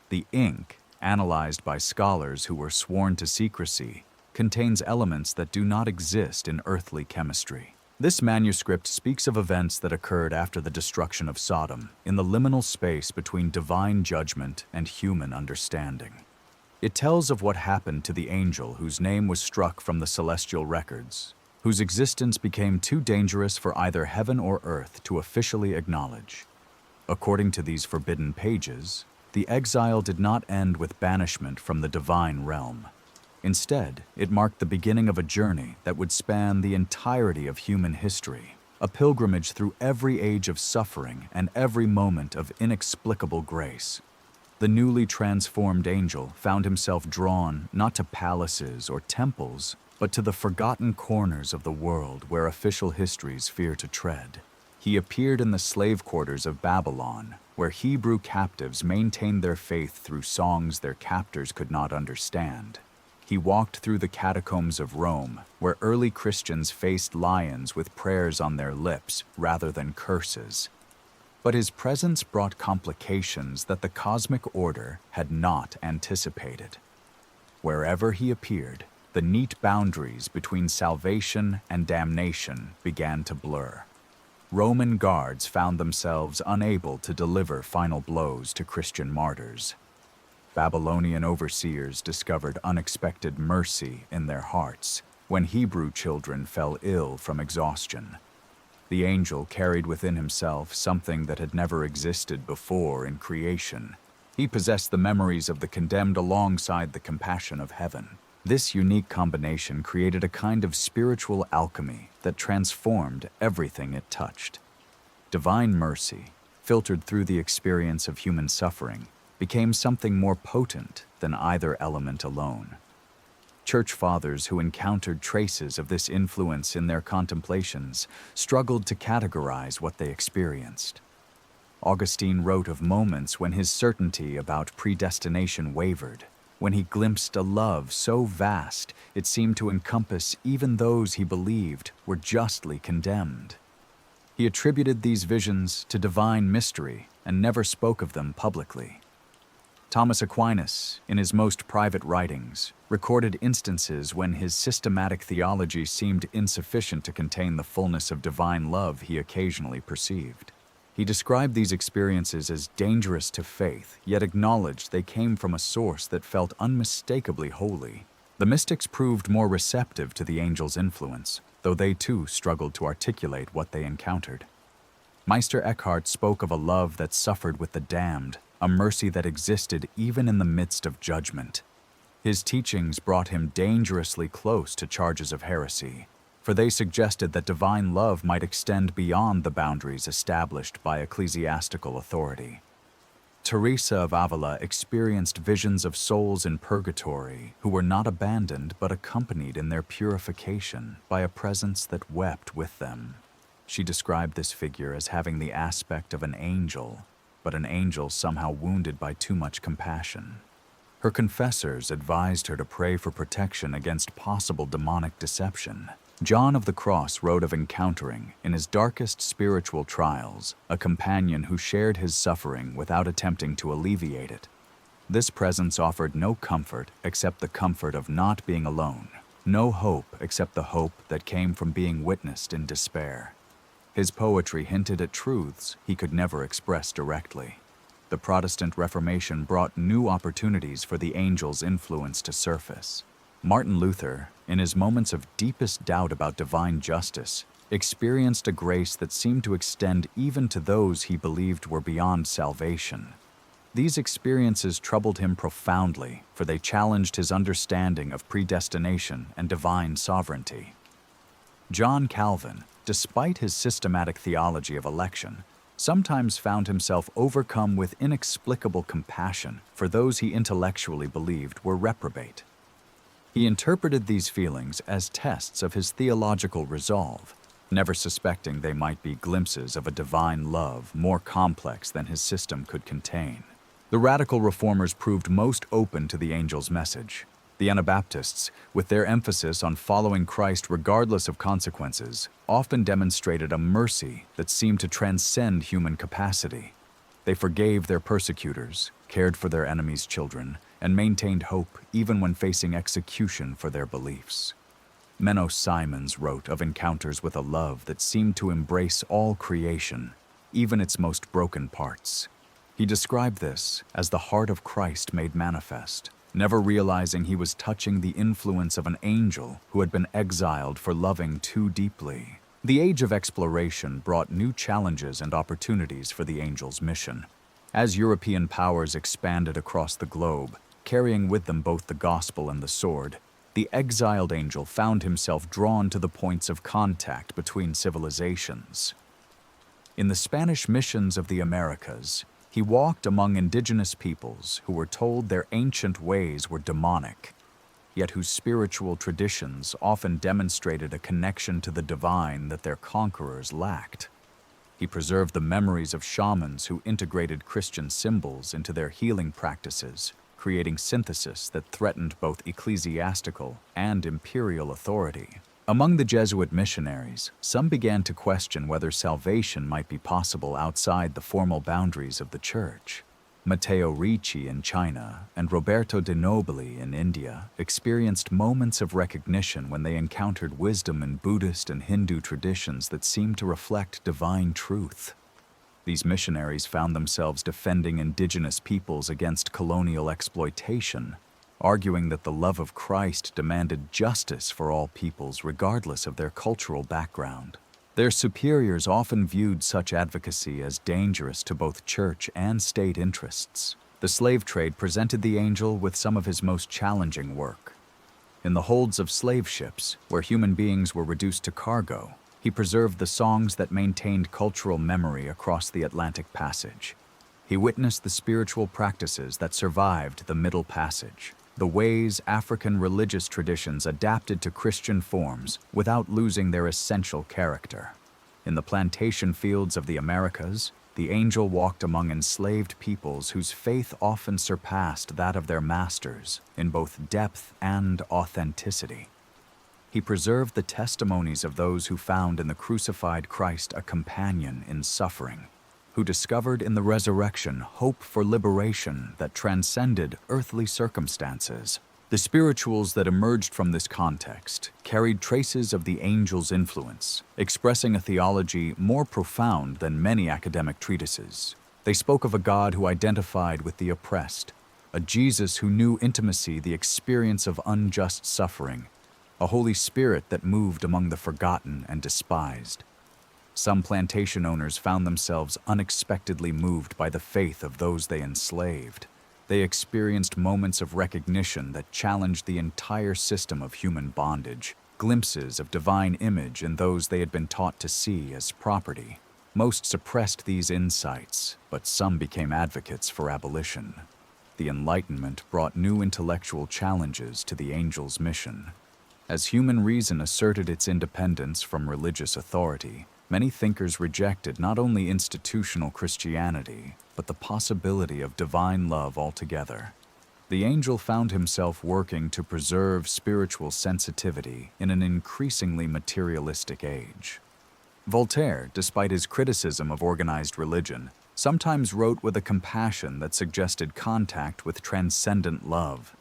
The ink, analyzed by scholars who were sworn to secrecy, contains elements that do not exist in earthly chemistry. This manuscript speaks of events that occurred after the destruction of Sodom, in the liminal space between divine judgment and human understanding. It tells of what happened to the angel whose name was struck from the celestial records, whose existence became too dangerous for either heaven or earth to officially acknowledge. According to these forbidden pages, the exile did not end with banishment from the divine realm. Instead, it marked the beginning of a journey that would span the entirety of human history, a pilgrimage through every age of suffering and every moment of inexplicable grace. The newly transformed angel found himself drawn not to palaces or temples, but to the forgotten corners of the world where official histories fear to tread. He appeared in the slave quarters of Babylon, where Hebrew captives maintained their faith through songs their captors could not understand. He walked through the catacombs of Rome, where early Christians faced lions with prayers on their lips rather than curses. But his presence brought complications that the cosmic order had not anticipated. Wherever he appeared, the neat boundaries between salvation and damnation began to blur. Roman guards found themselves unable to deliver final blows to Christian martyrs. Babylonian overseers discovered unexpected mercy in their hearts when Hebrew children fell ill from exhaustion. The angel carried within himself something that had never existed before in creation. He possessed the memories of the condemned alongside the compassion of heaven. This unique combination created a kind of spiritual alchemy that transformed everything it touched. Divine mercy, filtered through the experience of human suffering, became something more potent than either element alone. Church fathers who encountered traces of this influence in their contemplations struggled to categorize what they experienced. Augustine wrote of moments when his certainty about predestination wavered, when he glimpsed a love so vast it seemed to encompass even those he believed were justly condemned. He attributed these visions to divine mystery and never spoke of them publicly. Thomas Aquinas, in his most private writings, recorded instances when his systematic theology seemed insufficient to contain the fullness of divine love he occasionally perceived. He described these experiences as dangerous to faith, yet acknowledged they came from a source that felt unmistakably holy. The mystics proved more receptive to the angel's influence, though they too struggled to articulate what they encountered. Meister Eckhart spoke of a love that suffered with the damned, a mercy that existed even in the midst of judgment. His teachings brought him dangerously close to charges of heresy, for they suggested that divine love might extend beyond the boundaries established by ecclesiastical authority. Teresa of Avila experienced visions of souls in purgatory who were not abandoned but accompanied in their purification by a presence that wept with them. She described this figure as having the aspect of an angel, but an angel somehow wounded by too much compassion. Her confessors advised her to pray for protection against possible demonic deception. John of the Cross wrote of encountering, in his darkest spiritual trials, a companion who shared his suffering without attempting to alleviate it. This presence offered no comfort except the comfort of not being alone, no hope except the hope that came from being witnessed in despair. His poetry hinted at truths he could never express directly. The Protestant Reformation brought new opportunities for the angel's influence to surface. Martin Luther, in his moments of deepest doubt about divine justice, experienced a grace that seemed to extend even to those he believed were beyond salvation. These experiences troubled him profoundly, for they challenged his understanding of predestination and divine sovereignty. John Calvin, despite his systematic theology of election, sometimes found himself overcome with inexplicable compassion for those he intellectually believed were reprobate. He interpreted these feelings as tests of his theological resolve, never suspecting they might be glimpses of a divine love more complex than his system could contain. The radical reformers proved most open to the angel's message. The Anabaptists, with their emphasis on following Christ regardless of consequences, often demonstrated a mercy that seemed to transcend human capacity. They forgave their persecutors, cared for their enemies' children, and maintained hope even when facing execution for their beliefs. Menno Simons wrote of encounters with a love that seemed to embrace all creation, even its most broken parts. He described this as the heart of Christ made manifest, never realizing he was touching the influence of an angel who had been exiled for loving too deeply. The age of exploration brought new challenges and opportunities for the angel's mission. As European powers expanded across the globe, carrying with them both the gospel and the sword, the exiled angel found himself drawn to the points of contact between civilizations. In the Spanish missions of the Americas, he walked among indigenous peoples who were told their ancient ways were demonic, yet whose spiritual traditions often demonstrated a connection to the divine that their conquerors lacked. He preserved the memories of shamans who integrated Christian symbols into their healing practices, creating synthesis that threatened both ecclesiastical and imperial authority. Among the Jesuit missionaries, some began to question whether salvation might be possible outside the formal boundaries of the Church. Matteo Ricci in China and Roberto de Nobili in India experienced moments of recognition when they encountered wisdom in Buddhist and Hindu traditions that seemed to reflect divine truth. These missionaries found themselves defending indigenous peoples against colonial exploitation, arguing that the love of Christ demanded justice for all peoples regardless of their cultural background. Their superiors often viewed such advocacy as dangerous to both church and state interests. The slave trade presented the angel with some of his most challenging work. In the holds of slave ships, where human beings were reduced to cargo, he preserved the songs that maintained cultural memory across the Atlantic Passage. He witnessed the spiritual practices that survived the Middle Passage, the ways African religious traditions adapted to Christian forms without losing their essential character. In the plantation fields of the Americas, the angel walked among enslaved peoples whose faith often surpassed that of their masters in both depth and authenticity. He preserved the testimonies of those who found in the crucified Christ a companion in suffering, who discovered in the resurrection hope for liberation that transcended earthly circumstances. The spirituals that emerged from this context carried traces of the angel's influence, expressing a theology more profound than many academic treatises. They spoke of a God who identified with the oppressed, a Jesus who knew intimacy, the experience of unjust suffering, a Holy Spirit that moved among the forgotten and despised. Some plantation owners found themselves unexpectedly moved by the faith of those they enslaved. They experienced moments of recognition that challenged the entire system of human bondage, glimpses of divine image in those they had been taught to see as property. Most suppressed these insights, but some became advocates for abolition. The Enlightenment brought new intellectual challenges to the angel's mission. As human reason asserted its independence from religious authority, many thinkers rejected not only institutional Christianity, but the possibility of divine love altogether. The angel found himself working to preserve spiritual sensitivity in an increasingly materialistic age. Voltaire, despite his criticism of organized religion, sometimes wrote with a compassion that suggested contact with transcendent love.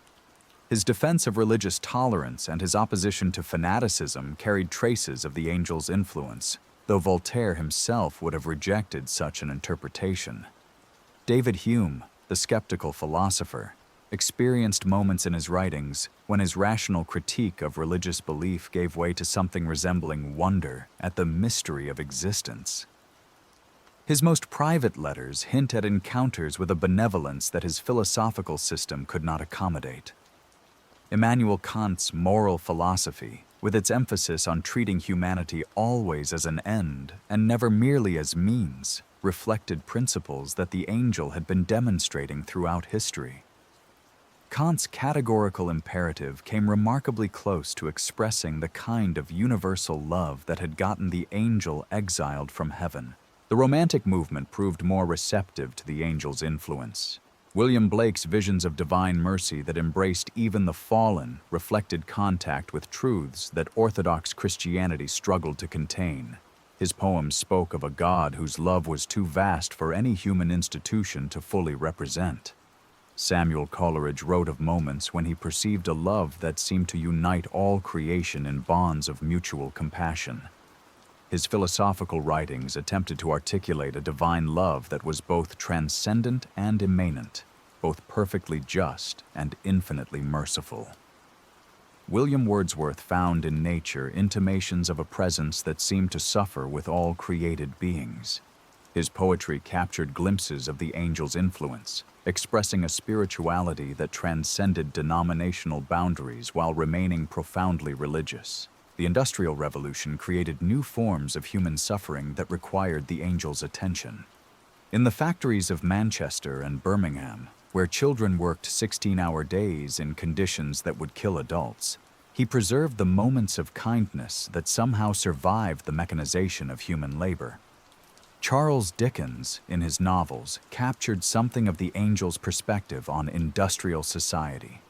His defense of religious tolerance and his opposition to fanaticism carried traces of the angel's influence, though Voltaire himself would have rejected such an interpretation. David Hume, the skeptical philosopher, experienced moments in his writings when his rational critique of religious belief gave way to something resembling wonder at the mystery of existence. His most private letters hint at encounters with a benevolence that his philosophical system could not accommodate. Immanuel Kant's moral philosophy, with its emphasis on treating humanity always as an end and never merely as means, reflected principles that the angel had been demonstrating throughout history. Kant's categorical imperative came remarkably close to expressing the kind of universal love that had gotten the angel exiled from heaven. The Romantic movement proved more receptive to the angel's influence. William Blake's visions of divine mercy that embraced even the fallen reflected contact with truths that Orthodox Christianity struggled to contain. His poems spoke of a God whose love was too vast for any human institution to fully represent. Samuel Coleridge wrote of moments when he perceived a love that seemed to unite all creation in bonds of mutual compassion. His philosophical writings attempted to articulate a divine love that was both transcendent and immanent, both perfectly just and infinitely merciful. William Wordsworth found in nature intimations of a presence that seemed to suffer with all created beings. His poetry captured glimpses of the angel's influence, expressing a spirituality that transcended denominational boundaries while remaining profoundly religious. The Industrial Revolution created new forms of human suffering that required the angel's attention. In the factories of Manchester and Birmingham, where children worked 16-hour days in conditions that would kill adults, he preserved the moments of kindness that somehow survived the mechanization of human labor. Charles Dickens, in his novels, captured something of the angel's perspective on industrial society.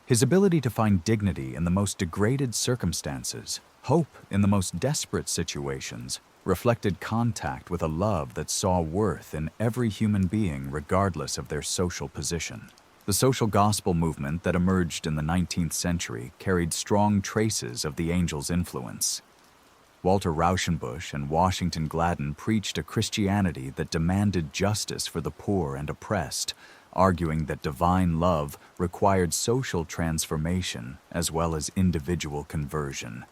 His ability to find dignity in the most degraded circumstances, hope in the most desperate situations, reflected contact with a love that saw worth in every human being regardless of their social position. The social gospel movement that emerged in the 19th century carried strong traces of the angel's influence. Walter Rauschenbusch and Washington Gladden preached a Christianity that demanded justice for the poor and oppressed, arguing that divine love required social transformation as well as individual conversion.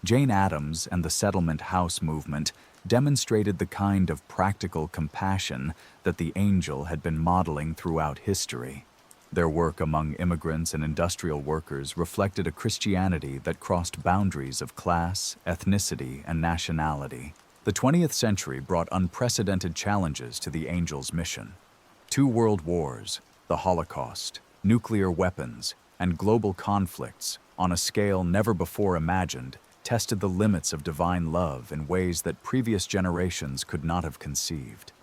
Jane Addams and the Settlement House movement demonstrated the kind of practical compassion that the angel had been modeling throughout history. Their work among immigrants and industrial workers reflected a Christianity that crossed boundaries of class, ethnicity, and nationality. The 20th century brought unprecedented challenges to the angel's mission. 2 world wars, the Holocaust, nuclear weapons, and global conflicts, on a scale never before imagined, tested the limits of divine love in ways that previous generations could not have conceived.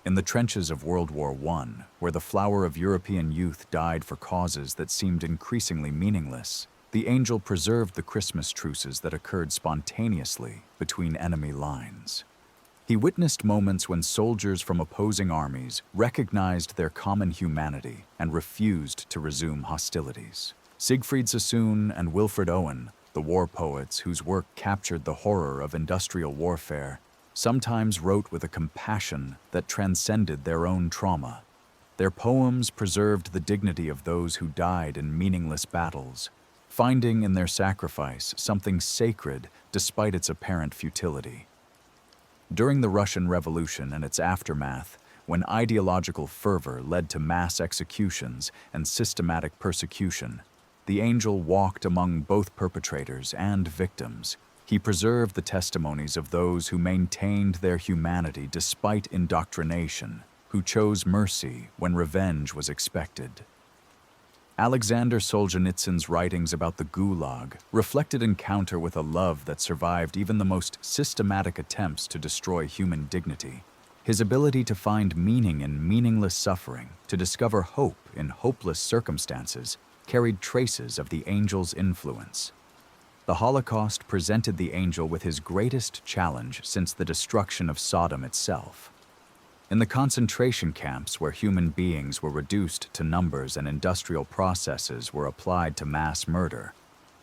In the trenches of World War I, where the flower of European youth died for causes that seemed increasingly meaningless, the angel preserved the Christmas truces that occurred spontaneously between enemy lines. He witnessed moments when soldiers from opposing armies recognized their common humanity and refused to resume hostilities. Siegfried Sassoon and Wilfred Owen, the war poets whose work captured the horror of industrial warfare, sometimes wrote with a compassion that transcended their own trauma. Their poems preserved the dignity of those who died in meaningless battles, finding in their sacrifice something sacred despite its apparent futility. During the Russian Revolution and its aftermath, when ideological fervor led to mass executions and systematic persecution, the angel walked among both perpetrators and victims, He preserved the testimonies of those who maintained their humanity despite indoctrination, who chose mercy when revenge was expected. Alexander Solzhenitsyn's writings about the Gulag reflected encounter with a love that survived even the most systematic attempts to destroy human dignity. His ability to find meaning in meaningless suffering, to discover hope in hopeless circumstances, carried traces of the angel's influence. The Holocaust presented the angel with his greatest challenge since the destruction of Sodom itself. In the concentration camps where human beings were reduced to numbers and industrial processes were applied to mass murder,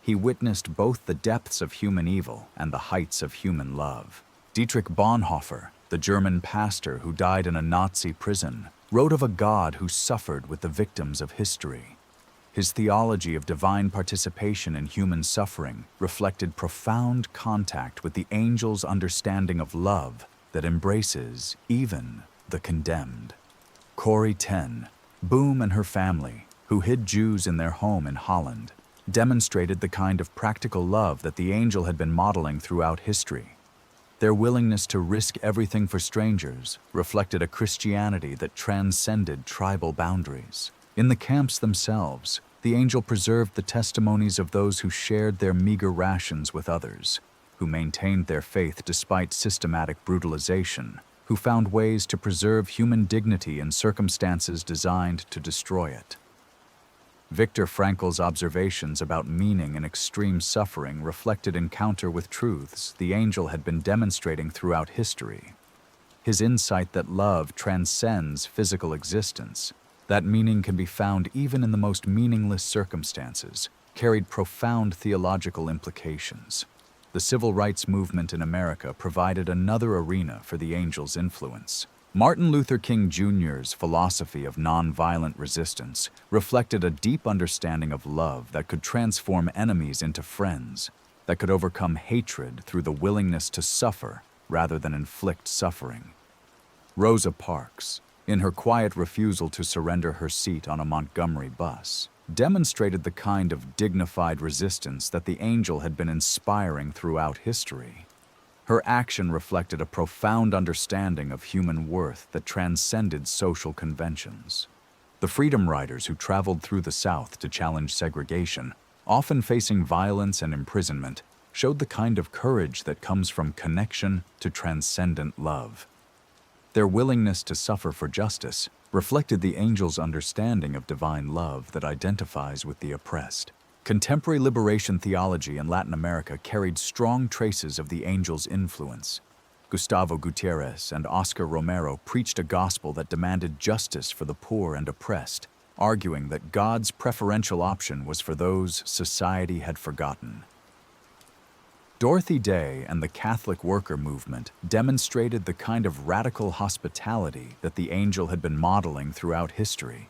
he witnessed both the depths of human evil and the heights of human love. Dietrich Bonhoeffer, the German pastor who died in a Nazi prison, wrote of a God who suffered with the victims of history. His theology of divine participation in human suffering reflected profound contact with the angel's understanding of love that embraces even the condemned. Corrie ten Boom and her family, who hid Jews in their home in Holland, demonstrated the kind of practical love that the angel had been modeling throughout history. Their willingness to risk everything for strangers reflected a Christianity that transcended tribal boundaries. In the camps themselves, the angel preserved the testimonies of those who shared their meager rations with others, who maintained their faith despite systematic brutalization, who found ways to preserve human dignity in circumstances designed to destroy it. Viktor Frankl's observations about meaning in extreme suffering reflected encounter with truths the angel had been demonstrating throughout history. His insight that love transcends physical existence, that meaning can be found even in the most meaningless circumstances, carried profound theological implications. The civil rights movement in America provided another arena for the angel's influence. Martin Luther King Jr.'s philosophy of nonviolent resistance reflected a deep understanding of love that could transform enemies into friends, that could overcome hatred through the willingness to suffer rather than inflict suffering. Rosa Parks, in her quiet refusal to surrender her seat on a Montgomery bus, demonstrated the kind of dignified resistance that the angel had been inspiring throughout history. Her action reflected a profound understanding of human worth that transcended social conventions. The Freedom Riders who traveled through the South to challenge segregation, often facing violence and imprisonment, showed the kind of courage that comes from connection to transcendent love. Their willingness to suffer for justice reflected the angel's understanding of divine love that identifies with the oppressed. Contemporary liberation theology in Latin America carried strong traces of the angel's influence. Gustavo Gutierrez and Oscar Romero preached a gospel that demanded justice for the poor and oppressed, arguing that God's preferential option was for those society had forgotten. Dorothy Day and the Catholic worker movement demonstrated the kind of radical hospitality that the angel had been modeling throughout history.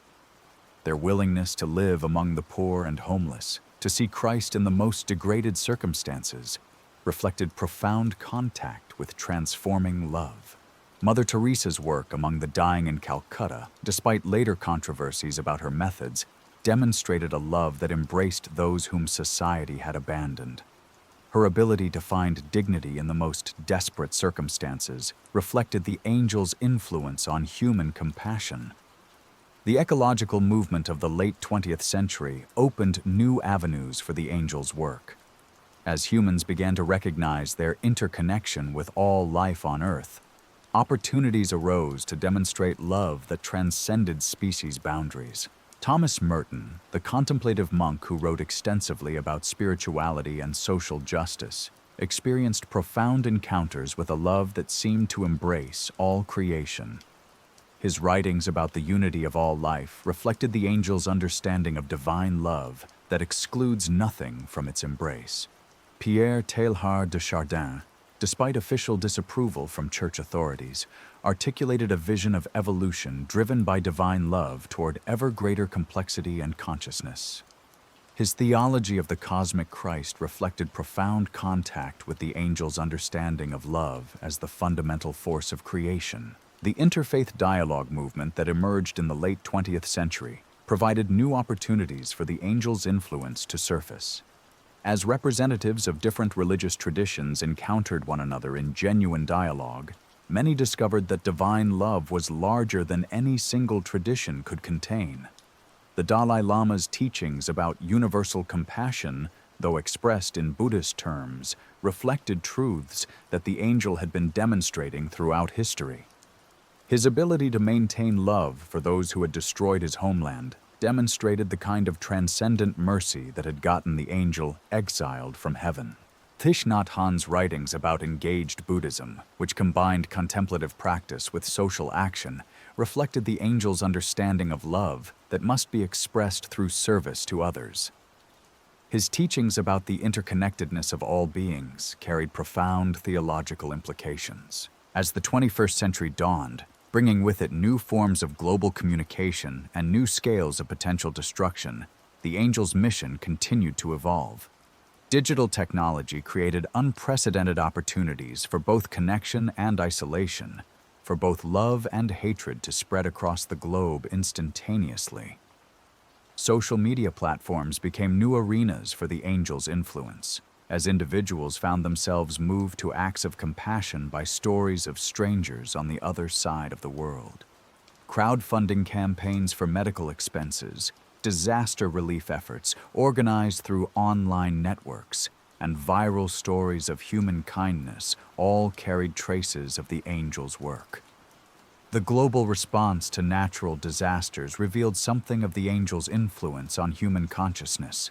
Their willingness to live among the poor and homeless, to see Christ in the most degraded circumstances, reflected profound contact with transforming love. Mother Teresa's work among the dying in Calcutta, despite later controversies about her methods, demonstrated a love that embraced those whom society had abandoned. Her ability to find dignity in the most desperate circumstances reflected the angel's influence on human compassion. The ecological movement of the late 20th century opened new avenues for the angel's work. As humans began to recognize their interconnection with all life on Earth, opportunities arose to demonstrate love that transcended species boundaries. Thomas Merton, the contemplative monk who wrote extensively about spirituality and social justice, experienced profound encounters with a love that seemed to embrace all creation. His writings about the unity of all life reflected the angel's understanding of divine love that excludes nothing from its embrace. Pierre Teilhard de Chardin, despite official disapproval from church authorities, articulated a vision of evolution driven by divine love toward ever greater complexity and consciousness. His theology of the cosmic Christ reflected profound contact with the angel's understanding of love as the fundamental force of creation. The interfaith dialogue movement that emerged in the late 20th century provided new opportunities for the angel's influence to surface. As representatives of different religious traditions encountered one another in genuine dialogue, many discovered that divine love was larger than any single tradition could contain. The Dalai Lama's teachings about universal compassion, though expressed in Buddhist terms, reflected truths that the angel had been demonstrating throughout history. His ability to maintain love for those who had destroyed his homeland demonstrated the kind of transcendent mercy that had gotten the angel exiled from heaven. Thich Nhat Hanh's writings about engaged Buddhism, which combined contemplative practice with social action, reflected the angel's understanding of love that must be expressed through service to others. His teachings about the interconnectedness of all beings carried profound theological implications. As the 21st century dawned, bringing with it new forms of global communication and new scales of potential destruction, the angel's mission continued to evolve. Digital technology created unprecedented opportunities for both connection and isolation, for both love and hatred to spread across the globe instantaneously. Social media platforms became new arenas for the angel's influence, as individuals found themselves moved to acts of compassion by stories of strangers on the other side of the world. Crowdfunding campaigns for medical expenses, disaster relief efforts organized through online networks, and viral stories of human kindness all carried traces of the angel's work. The global response to natural disasters revealed something of the angel's influence on human consciousness.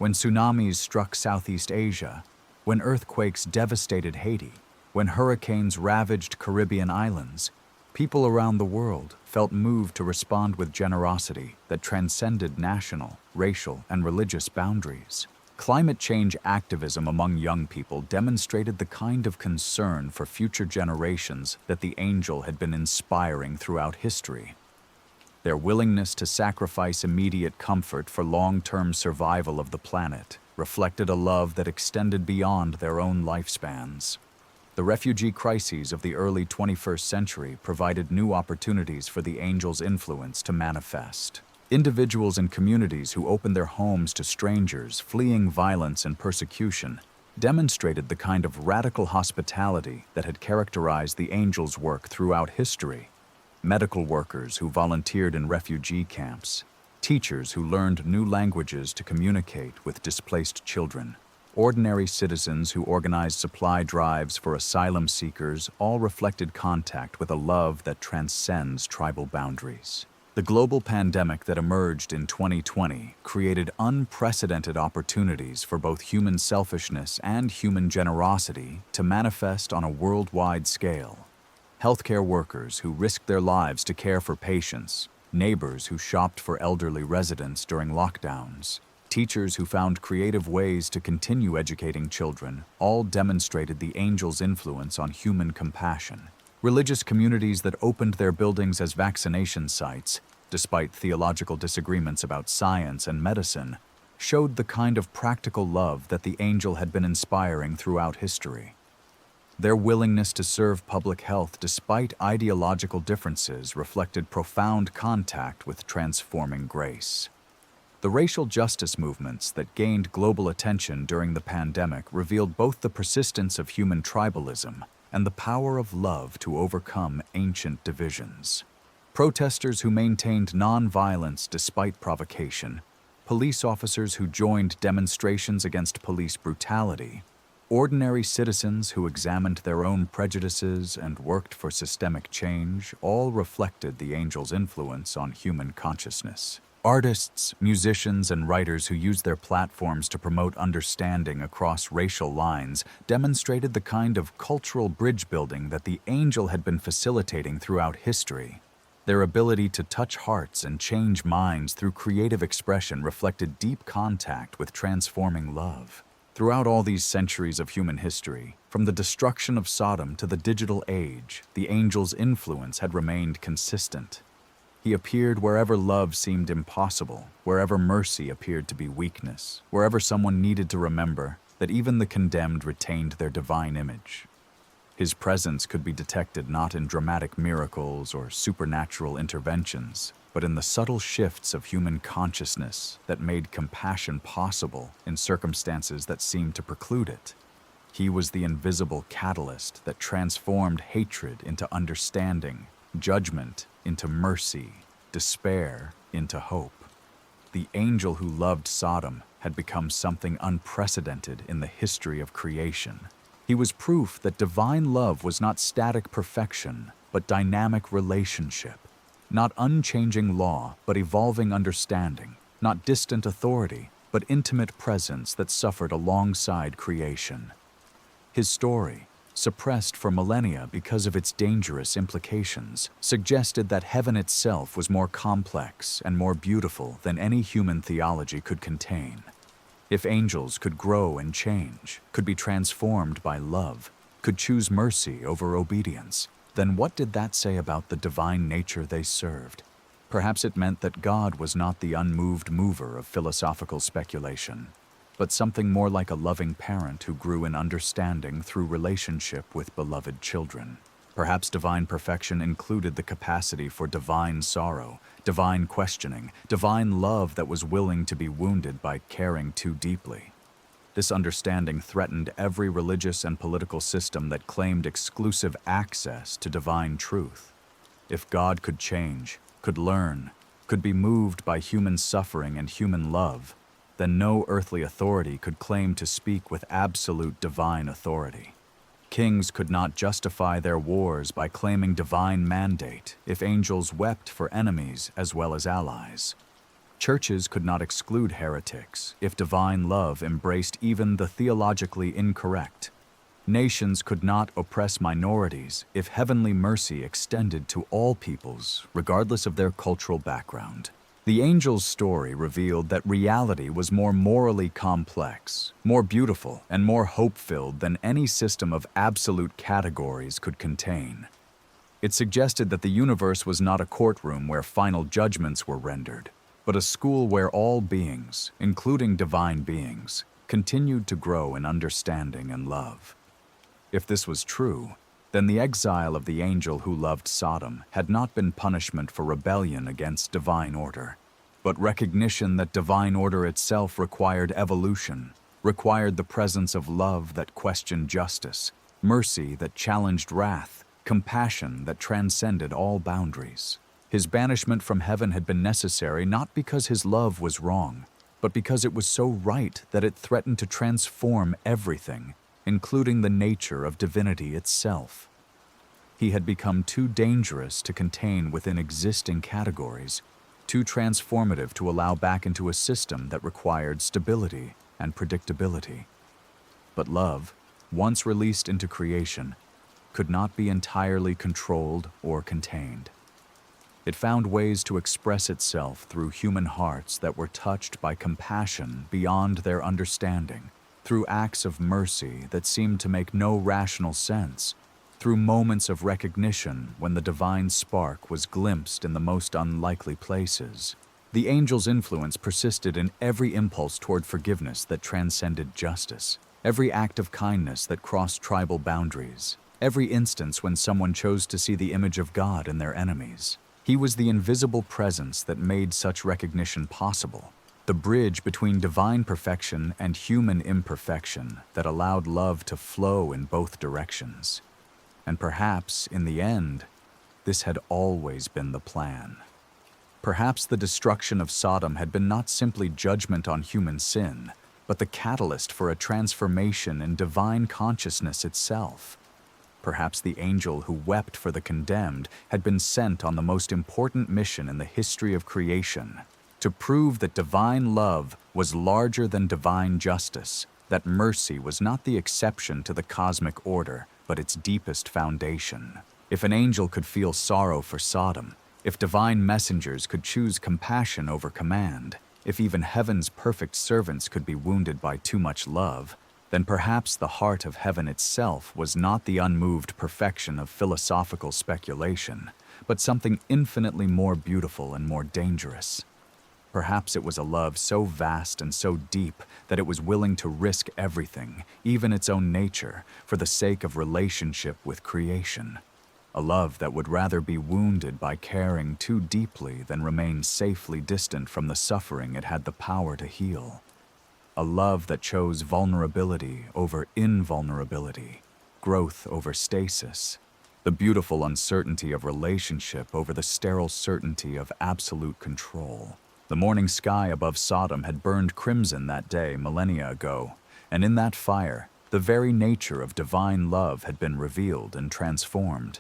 When tsunamis struck Southeast Asia, when earthquakes devastated Haiti, when hurricanes ravaged Caribbean islands, people around the world felt moved to respond with generosity that transcended national, racial, and religious boundaries. Climate change activism among young people demonstrated the kind of concern for future generations that the angel had been inspiring throughout history. Their willingness to sacrifice immediate comfort for long-term survival of the planet reflected a love that extended beyond their own lifespans. The refugee crises of the early 21st century provided new opportunities for the angel's influence to manifest. Individuals and communities who opened their homes to strangers fleeing violence and persecution demonstrated the kind of radical hospitality that had characterized the angel's work throughout history. Medical workers who volunteered in refugee camps, teachers who learned new languages to communicate with displaced children, ordinary citizens who organized supply drives for asylum seekers all reflected contact with a love that transcends tribal boundaries. The global pandemic that emerged in 2020 created unprecedented opportunities for both human selfishness and human generosity to manifest on a worldwide scale. Healthcare workers who risked their lives to care for patients, neighbors who shopped for elderly residents during lockdowns, teachers who found creative ways to continue educating children, all demonstrated the angel's influence on human compassion. Religious communities that opened their buildings as vaccination sites, despite theological disagreements about science and medicine, showed the kind of practical love that the angel had been inspiring throughout history. Their willingness to serve public health despite ideological differences reflected profound contact with transforming grace. The racial justice movements that gained global attention during the pandemic revealed both the persistence of human tribalism and the power of love to overcome ancient divisions. Protesters who maintained nonviolence despite provocation, police officers who joined demonstrations against police brutality, ordinary citizens who examined their own prejudices and worked for systemic change all reflected the angel's influence on human consciousness. Artists, musicians, and writers who used their platforms to promote understanding across racial lines demonstrated the kind of cultural bridge building that the angel had been facilitating throughout history. Their ability to touch hearts and change minds through creative expression reflected deep contact with transforming love. Throughout all these centuries of human history, from the destruction of Sodom to the digital age, the angel's influence had remained consistent. He appeared wherever love seemed impossible, wherever mercy appeared to be weakness, wherever someone needed to remember that even the condemned retained their divine image. His presence could be detected not in dramatic miracles or supernatural interventions, but in the subtle shifts of human consciousness that made compassion possible in circumstances that seemed to preclude it. He was the invisible catalyst that transformed hatred into understanding, judgment into mercy, despair into hope. The angel who loved Sodom had become something unprecedented in the history of creation. He was proof that divine love was not static perfection, but dynamic relationship. Not unchanging law, but evolving understanding. Not distant authority, but intimate presence that suffered alongside creation. His story, suppressed for millennia because of its dangerous implications, suggested that heaven itself was more complex and more beautiful than any human theology could contain. If angels could grow and change, could be transformed by love, could choose mercy over obedience, then what did that say about the divine nature they served? Perhaps it meant that God was not the unmoved mover of philosophical speculation, but something more like a loving parent who grew in understanding through relationship with beloved children. Perhaps divine perfection included the capacity for divine sorrow, divine questioning, divine love that was willing to be wounded by caring too deeply. This understanding threatened every religious and political system that claimed exclusive access to divine truth. If God could change, could learn, could be moved by human suffering and human love, then no earthly authority could claim to speak with absolute divine authority. Kings could not justify their wars by claiming divine mandate if angels wept for enemies as well as allies. Churches could not exclude heretics if divine love embraced even the theologically incorrect. Nations could not oppress minorities if heavenly mercy extended to all peoples, regardless of their cultural background. The angel's story revealed that reality was more morally complex, more beautiful, and more hope-filled than any system of absolute categories could contain. It suggested that the universe was not a courtroom where final judgments were rendered, but a school where all beings, including divine beings, continued to grow in understanding and love. If this was true, then the exile of the angel who loved Sodom had not been punishment for rebellion against divine order, but recognition that divine order itself required evolution, required the presence of love that questioned justice, mercy that challenged wrath, compassion that transcended all boundaries. His banishment from heaven had been necessary not because his love was wrong, but because it was so right that it threatened to transform everything, including the nature of divinity itself. He had become too dangerous to contain within existing categories, too transformative to allow back into a system that required stability and predictability. But love, once released into creation, could not be entirely controlled or contained. It found ways to express itself through human hearts that were touched by compassion beyond their understanding, through acts of mercy that seemed to make no rational sense, through moments of recognition when the divine spark was glimpsed in the most unlikely places. The angel's influence persisted in every impulse toward forgiveness that transcended justice, every act of kindness that crossed tribal boundaries, every instance when someone chose to see the image of God in their enemies. He was the invisible presence that made such recognition possible, the bridge between divine perfection and human imperfection that allowed love to flow in both directions. And perhaps, in the end, this had always been the plan. Perhaps the destruction of Sodom had been not simply judgment on human sin, but the catalyst for a transformation in divine consciousness itself. Perhaps the angel who wept for the condemned had been sent on the most important mission in the history of creation, to prove that divine love was larger than divine justice, that mercy was not the exception to the cosmic order, but its deepest foundation. If an angel could feel sorrow for Sodom, if divine messengers could choose compassion over command, if even heaven's perfect servants could be wounded by too much love, then perhaps the heart of heaven itself was not the unmoved perfection of philosophical speculation, but something infinitely more beautiful and more dangerous. Perhaps it was a love so vast and so deep that it was willing to risk everything, even its own nature, for the sake of relationship with creation. a love that would rather be wounded by caring too deeply than remain safely distant from the suffering it had the power to heal. A love that chose vulnerability over invulnerability, growth over stasis, the beautiful uncertainty of relationship over the sterile certainty of absolute control. The morning sky above Sodom had burned crimson that day millennia ago, and in that fire, the very nature of divine love had been revealed and transformed.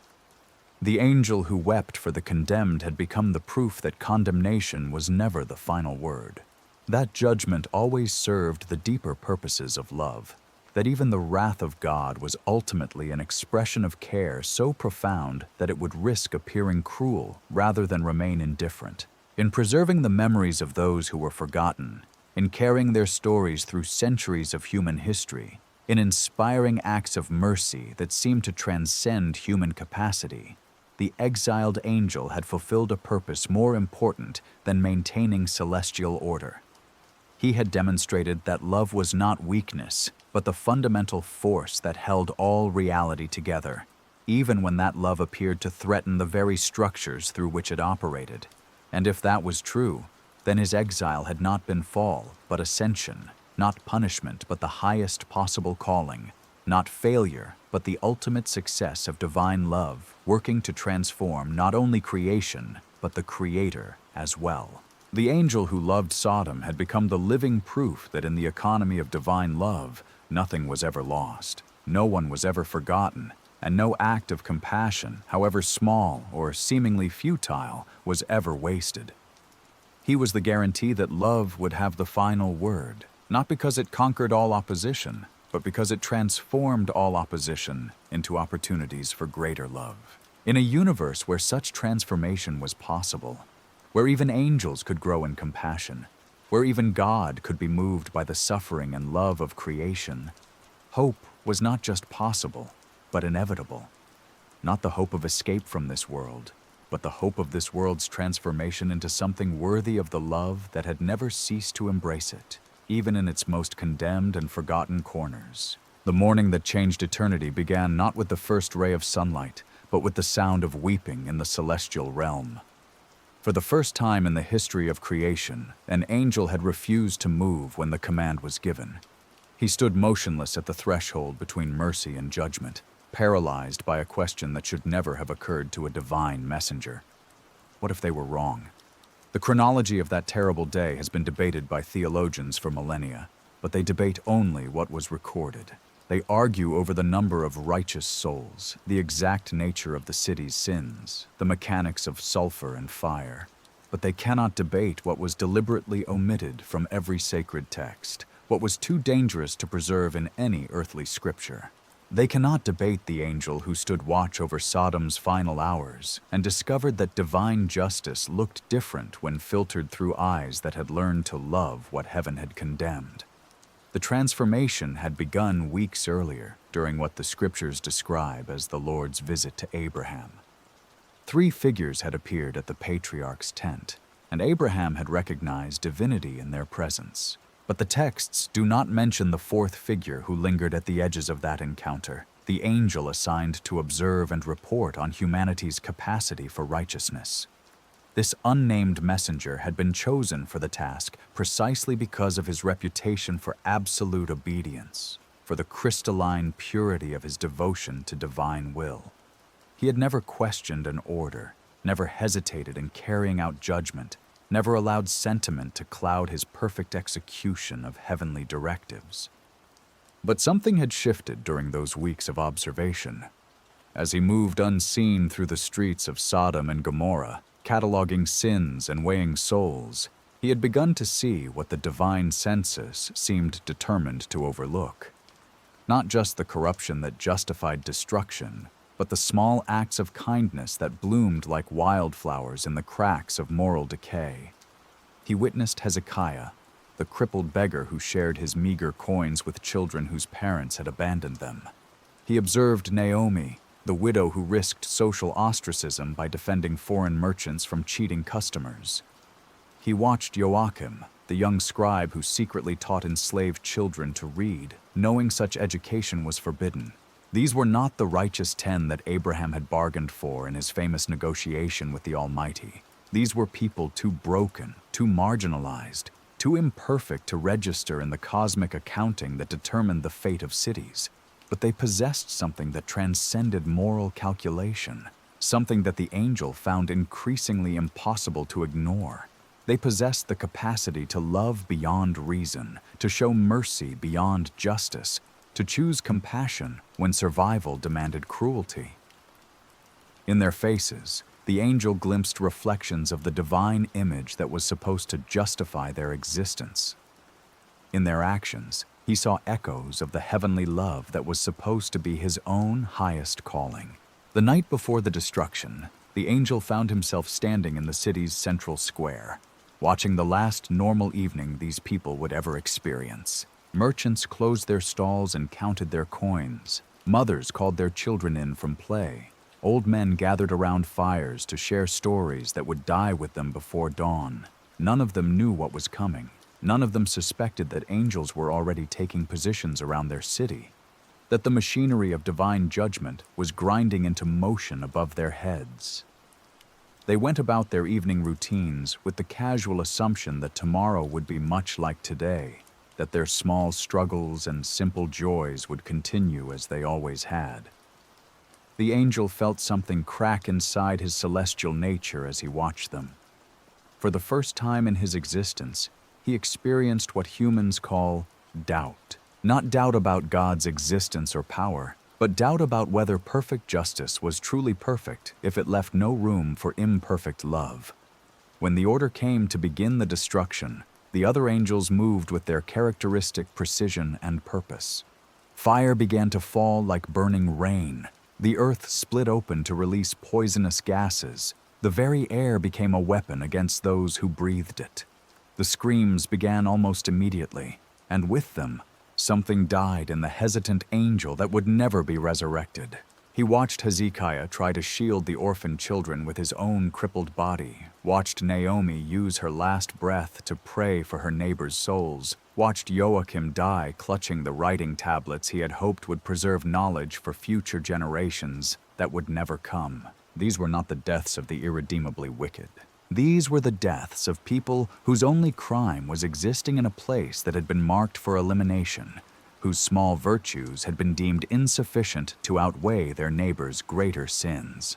The angel who wept for the condemned had become the proof that condemnation was never the final word. That judgment always served the deeper purposes of love, that even the wrath of God was ultimately an expression of care so profound that it would risk appearing cruel rather than remain indifferent. In preserving the memories of those who were forgotten, in carrying their stories through centuries of human history, in inspiring acts of mercy that seemed to transcend human capacity, the exiled angel had fulfilled a purpose more important than maintaining celestial order. He had demonstrated that love was not weakness, but the fundamental force that held all reality together, even when that love appeared to threaten the very structures through which it operated. And if that was true, then his exile had not been fall, but ascension, not punishment, but the highest possible calling, not failure, but the ultimate success of divine love, working to transform not only creation, but the Creator as well. The angel who loved Sodom had become the living proof that in the economy of divine love, nothing was ever lost, no one was ever forgotten, and no act of compassion, however small or seemingly futile, was ever wasted. He was the guarantee that love would have the final word, not because it conquered all opposition, but because it transformed all opposition into opportunities for greater love. In a universe where such transformation was possible, where even angels could grow in compassion, where even God could be moved by the suffering and love of creation, hope was not just possible, but inevitable. Not the hope of escape from this world, but the hope of this world's transformation into something worthy of the love that had never ceased to embrace it, even in its most condemned and forgotten corners. The morning that changed eternity began not with the first ray of sunlight, but with the sound of weeping in the celestial realm. For the first time in the history of creation, an angel had refused to move when the command was given. He stood motionless at the threshold between mercy and judgment, paralyzed by a question that should never have occurred to a divine messenger. What if they were wrong? The chronology of that terrible day has been debated by theologians for millennia, but they debate only what was recorded. They argue over the number of righteous souls, the exact nature of the city's sins, the mechanics of sulfur and fire, but they cannot debate what was deliberately omitted from every sacred text, what was too dangerous to preserve in any earthly scripture. They cannot debate the angel who stood watch over Sodom's final hours and discovered that divine justice looked different when filtered through eyes that had learned to love what heaven had condemned. The transformation had begun weeks earlier, during what the scriptures describe as the Lord's visit to Abraham. 3 figures had appeared at the patriarch's tent, and Abraham had recognized divinity in their presence. But the texts do not mention the 4th figure who lingered at the edges of that encounter, the angel assigned to observe and report on humanity's capacity for righteousness. This unnamed messenger had been chosen for the task precisely because of his reputation for absolute obedience, for the crystalline purity of his devotion to divine will. He had never questioned an order, never hesitated in carrying out judgment, never allowed sentiment to cloud his perfect execution of heavenly directives. But something had shifted during those weeks of observation. As he moved unseen through the streets of Sodom and Gomorrah, cataloging sins and weighing souls, he had begun to see what the divine census seemed determined to overlook. Not just the corruption that justified destruction, but the small acts of kindness that bloomed like wildflowers in the cracks of moral decay. He witnessed Hezekiah, the crippled beggar who shared his meager coins with children whose parents had abandoned them. He observed Naomi, the widow who risked social ostracism by defending foreign merchants from cheating customers. He watched Joachim, the young scribe who secretly taught enslaved children to read, knowing such education was forbidden. These were not the righteous 10 that Abraham had bargained for in his famous negotiation with the Almighty. These were people too broken, too marginalized, too imperfect to register in the cosmic accounting that determined the fate of cities. But they possessed something that transcended moral calculation, something that the angel found increasingly impossible to ignore. They possessed the capacity to love beyond reason, to show mercy beyond justice, to choose compassion when survival demanded cruelty. In their faces, the angel glimpsed reflections of the divine image that was supposed to justify their existence. In their actions, he saw echoes of the heavenly love that was supposed to be his own highest calling. The night before the destruction, the angel found himself standing in the city's central square, watching the last normal evening these people would ever experience. Merchants closed their stalls and counted their coins. Mothers called their children in from play. Old men gathered around fires to share stories that would die with them before dawn. None of them knew what was coming. None of them suspected that angels were already taking positions around their city, that the machinery of divine judgment was grinding into motion above their heads. They went about their evening routines with the casual assumption that tomorrow would be much like today, that their small struggles and simple joys would continue as they always had. The angel felt something crack inside his celestial nature as he watched them. For the first time in his existence, he experienced what humans call doubt. Not doubt about God's existence or power, but doubt about whether perfect justice was truly perfect if it left no room for imperfect love. When the order came to begin the destruction, the other angels moved with their characteristic precision and purpose. Fire began to fall like burning rain. The earth split open to release poisonous gases. The very air became a weapon against those who breathed it. The screams began almost immediately, and with them, something died in the hesitant angel that would never be resurrected. He watched Hezekiah try to shield the orphan children with his own crippled body, watched Naomi use her last breath to pray for her neighbors' souls, watched Joachim die clutching the writing tablets he had hoped would preserve knowledge for future generations that would never come. These were not the deaths of the irredeemably wicked. These were the deaths of people whose only crime was existing in a place that had been marked for elimination, whose small virtues had been deemed insufficient to outweigh their neighbors' greater sins.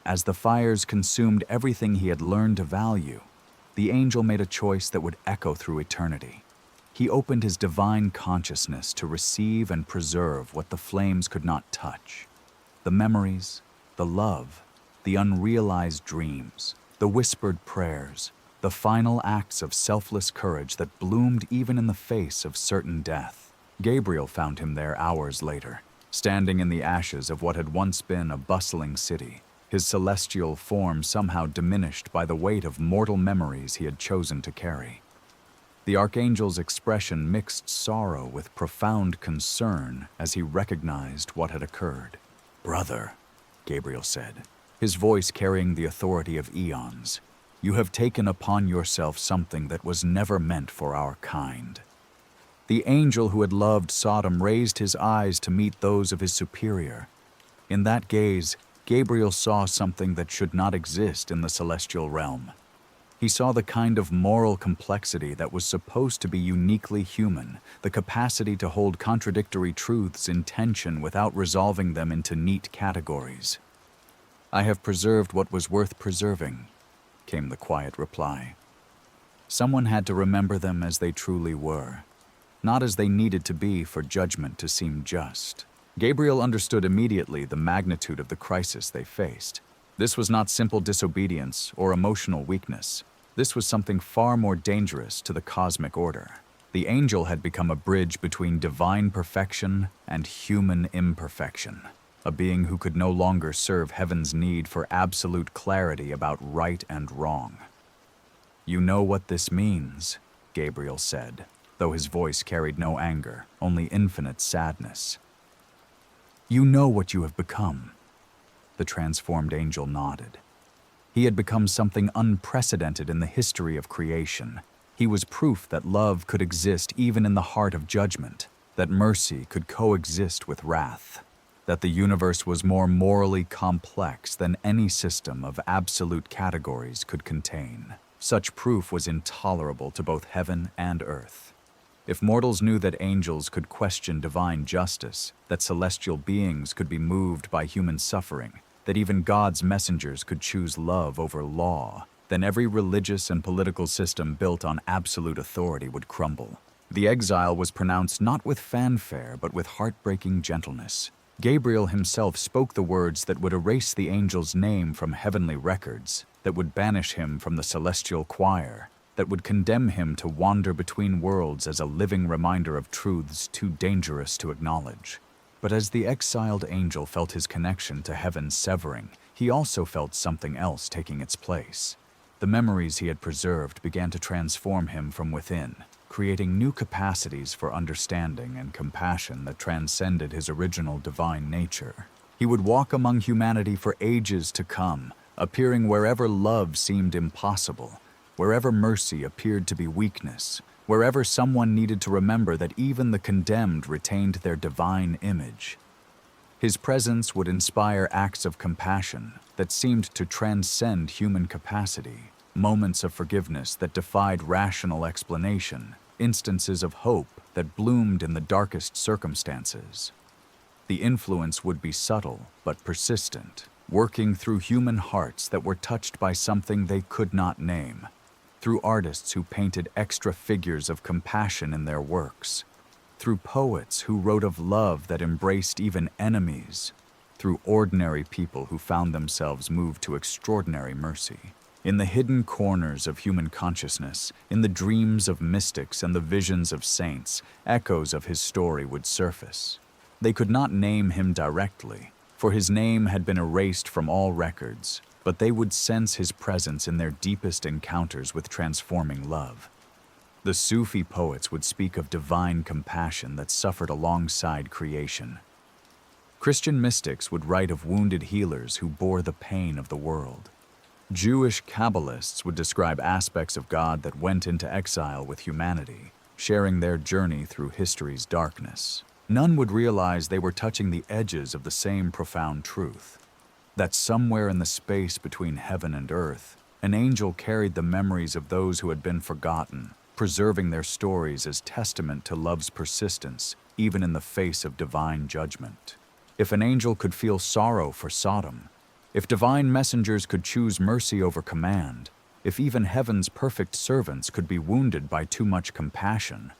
As the fires consumed everything he had learned to value, the angel made a choice that would echo through eternity. He opened his divine consciousness to receive and preserve what the flames could not touch: the memories, the love, the unrealized dreams, the whispered prayers, the final acts of selfless courage that bloomed even in the face of certain death. Gabriel found him there hours later, standing in the ashes of what had once been a bustling city, his celestial form somehow diminished by the weight of mortal memories he had chosen to carry. The archangel's expression mixed sorrow with profound concern as he recognized what had occurred. "Brother," Gabriel said, his voice carrying the authority of eons, "you have taken upon yourself something that was never meant for our kind." The angel who had loved Sodom raised his eyes to meet those of his superior. In that gaze, Gabriel saw something that should not exist in the celestial realm. He saw the kind of moral complexity that was supposed to be uniquely human, the capacity to hold contradictory truths in tension without resolving them into neat categories. "I have preserved what was worth preserving," came the quiet reply. Someone had to remember them as they truly were, not as they needed to be for judgment to seem just. Gabriel understood immediately the magnitude of the crisis they faced. This was not simple disobedience or emotional weakness. This was something far more dangerous to the cosmic order. The angel had become a bridge between divine perfection and human imperfection, a being who could no longer serve heaven's need for absolute clarity about right and wrong. "You know what this means," Gabriel said, though his voice carried no anger, only infinite sadness. "You know what you have become." The transformed angel nodded. He had become something unprecedented in the history of creation. He was proof that love could exist even in the heart of judgment, that mercy could coexist with wrath. that the universe was more morally complex than any system of absolute categories could contain. Such proof was intolerable to both heaven and earth. If mortals knew that angels could question divine justice, that celestial beings could be moved by human suffering, that even God's messengers could choose love over law, then every religious and political system built on absolute authority would crumble. The exile was pronounced not with fanfare, but with heartbreaking gentleness. Gabriel himself spoke the words that would erase the angel's name from heavenly records, that would banish him from the celestial choir, that would condemn him to wander between worlds as a living reminder of truths too dangerous to acknowledge. But as the exiled angel felt his connection to heaven severing, he also felt something else taking its place. The memories he had preserved began to transform him from within, creating new capacities for understanding and compassion that transcended his original divine nature. He would walk among humanity for ages to come, appearing wherever love seemed impossible, wherever mercy appeared to be weakness, wherever someone needed to remember that even the condemned retained their divine image. His presence would inspire acts of compassion that seemed to transcend human capacity, moments of forgiveness that defied rational explanation, instances of hope that bloomed in the darkest circumstances. The influence would be subtle but persistent, working through human hearts that were touched by something they could not name, through artists who painted extra figures of compassion in their works, through poets who wrote of love that embraced even enemies, through ordinary people who found themselves moved to extraordinary mercy. In the hidden corners of human consciousness, in the dreams of mystics and the visions of saints, echoes of his story would surface. They could not name him directly, for his name had been erased from all records, but they would sense his presence in their deepest encounters with transforming love. The Sufi poets would speak of divine compassion that suffered alongside creation. Christian mystics would write of wounded healers who bore the pain of the world. Jewish Kabbalists would describe aspects of God that went into exile with humanity, sharing their journey through history's darkness. None would realize they were touching the edges of the same profound truth, that somewhere in the space between heaven and earth, an angel carried the memories of those who had been forgotten, preserving their stories as testament to love's persistence, even in the face of divine judgment. If an angel could feel sorrow for Sodom, if divine messengers could choose mercy over command, if even heaven's perfect servants could be wounded by too much compassion,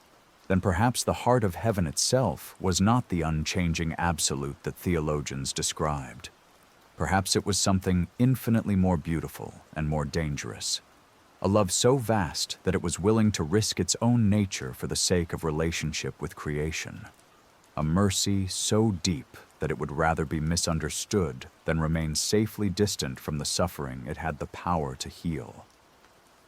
then perhaps the heart of heaven itself was not the unchanging absolute that theologians described. Perhaps it was something infinitely more beautiful and more dangerous. A love so vast that it was willing to risk its own nature for the sake of relationship with creation. A mercy so deep that it would rather be misunderstood than remain safely distant from the suffering it had the power to heal.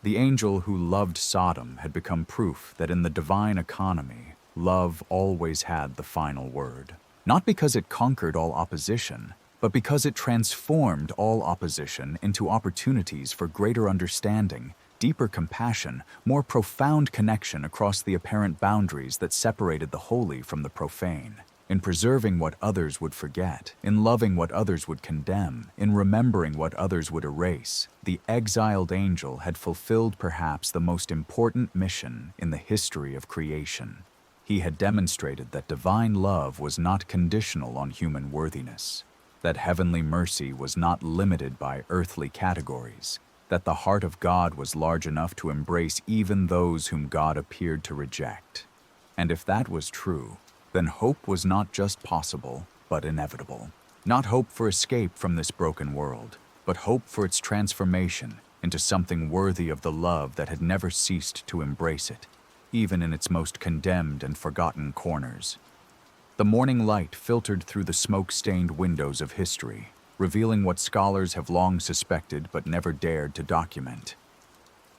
The angel who loved Sodom had become proof that in the divine economy, love always had the final word. Not because it conquered all opposition, but because it transformed all opposition into opportunities for greater understanding, deeper compassion, more profound connection across the apparent boundaries that separated the holy from the profane. In preserving what others would forget, in loving what others would condemn, in remembering what others would erase, the exiled angel had fulfilled perhaps the most important mission in the history of creation. He had demonstrated that divine love was not conditional on human worthiness, that heavenly mercy was not limited by earthly categories, that the heart of God was large enough to embrace even those whom God appeared to reject. And if that was true, then hope was not just possible, but inevitable. Not hope for escape from this broken world, but hope for its transformation into something worthy of the love that had never ceased to embrace it, even in its most condemned and forgotten corners. The morning light filtered through the smoke-stained windows of history, revealing what scholars have long suspected but never dared to document.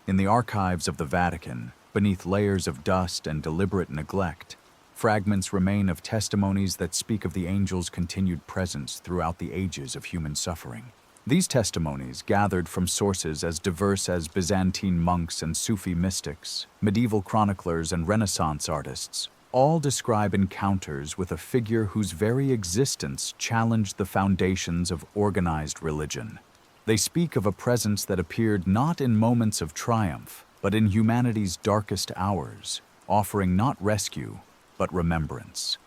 In the archives of the Vatican, beneath layers of dust and deliberate neglect, fragments remain of testimonies that speak of the angel's continued presence throughout the ages of human suffering. These testimonies, gathered from sources as diverse as Byzantine monks and Sufi mystics, medieval chroniclers and Renaissance artists, All describe encounters with a figure whose very existence challenged the foundations of organized religion. They speak of a presence that appeared not in moments of triumph, but in humanity's darkest hours, offering not rescue, but remembrance.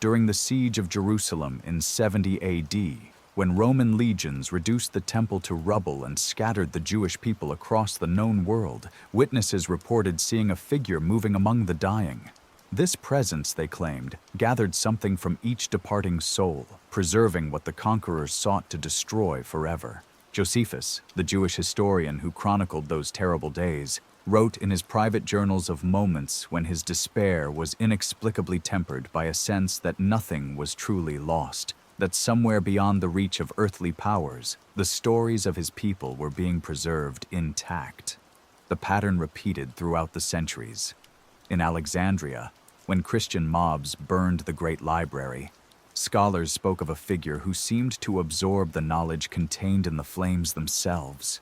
During the siege of Jerusalem in 70 AD, when Roman legions reduced the temple to rubble and scattered the Jewish people across the known world, witnesses reported seeing a figure moving among the dying. This presence, they claimed, gathered something from each departing soul, preserving what the conquerors sought to destroy forever. Josephus, the Jewish historian who chronicled those terrible days, wrote in his private journals of moments when his despair was inexplicably tempered by a sense that nothing was truly lost, that somewhere beyond the reach of earthly powers, the stories of his people were being preserved intact. The pattern repeated throughout the centuries. In Alexandria, when Christian mobs burned the great library, scholars spoke of a figure who seemed to absorb the knowledge contained in the flames themselves.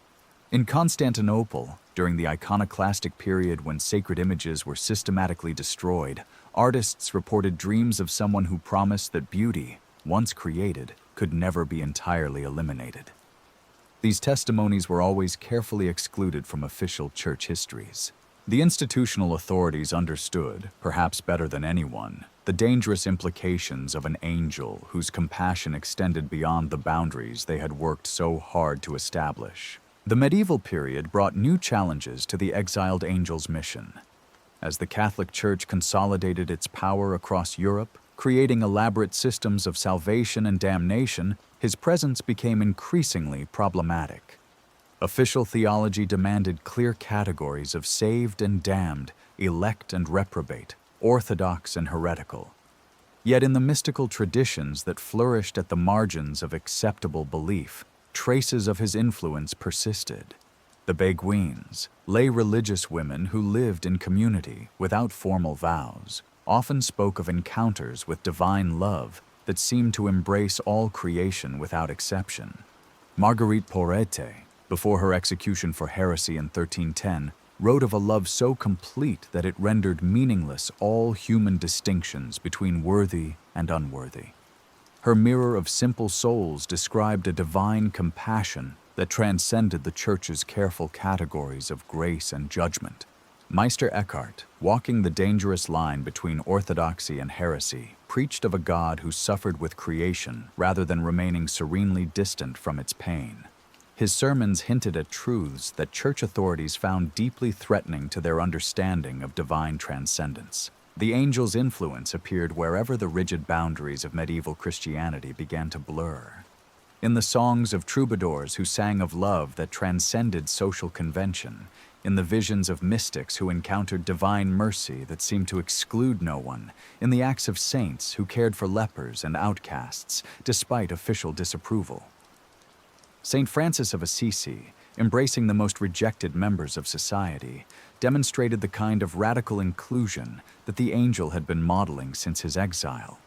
In Constantinople, during the iconoclastic period when sacred images were systematically destroyed, artists reported dreams of someone who promised that beauty, once created, could never be entirely eliminated. These testimonies were always carefully excluded from official church histories. The institutional authorities understood, perhaps better than anyone, the dangerous implications of an angel whose compassion extended beyond the boundaries they had worked so hard to establish. The medieval period brought new challenges to the exiled angel's mission. As the Catholic Church consolidated its power across Europe, creating elaborate systems of salvation and damnation, his presence became increasingly problematic. Official theology demanded clear categories of saved and damned, elect and reprobate, orthodox and heretical. Yet in the mystical traditions that flourished at the margins of acceptable belief, traces of his influence persisted. The Beguines, lay religious women who lived in community without formal vows, often spoke of encounters with divine love that seemed to embrace all creation without exception. Marguerite Porete, before her execution for heresy in 1310, wrote of a love so complete that it rendered meaningless all human distinctions between worthy and unworthy. Her mirror of simple souls described a divine compassion that transcended the Church's careful categories of grace and judgment. Meister Eckhart, walking the dangerous line between orthodoxy and heresy, preached of a God who suffered with creation rather than remaining serenely distant from its pain. His sermons hinted at truths that church authorities found deeply threatening to their understanding of divine transcendence. The angel's influence appeared wherever the rigid boundaries of medieval Christianity began to blur. In the songs of troubadours who sang of love that transcended social convention, in the visions of mystics who encountered divine mercy that seemed to exclude no one, in the acts of saints who cared for lepers and outcasts despite official disapproval. St. Francis of Assisi, embracing the most rejected members of society, demonstrated the kind of radical inclusion that the angel had been modeling since his exile.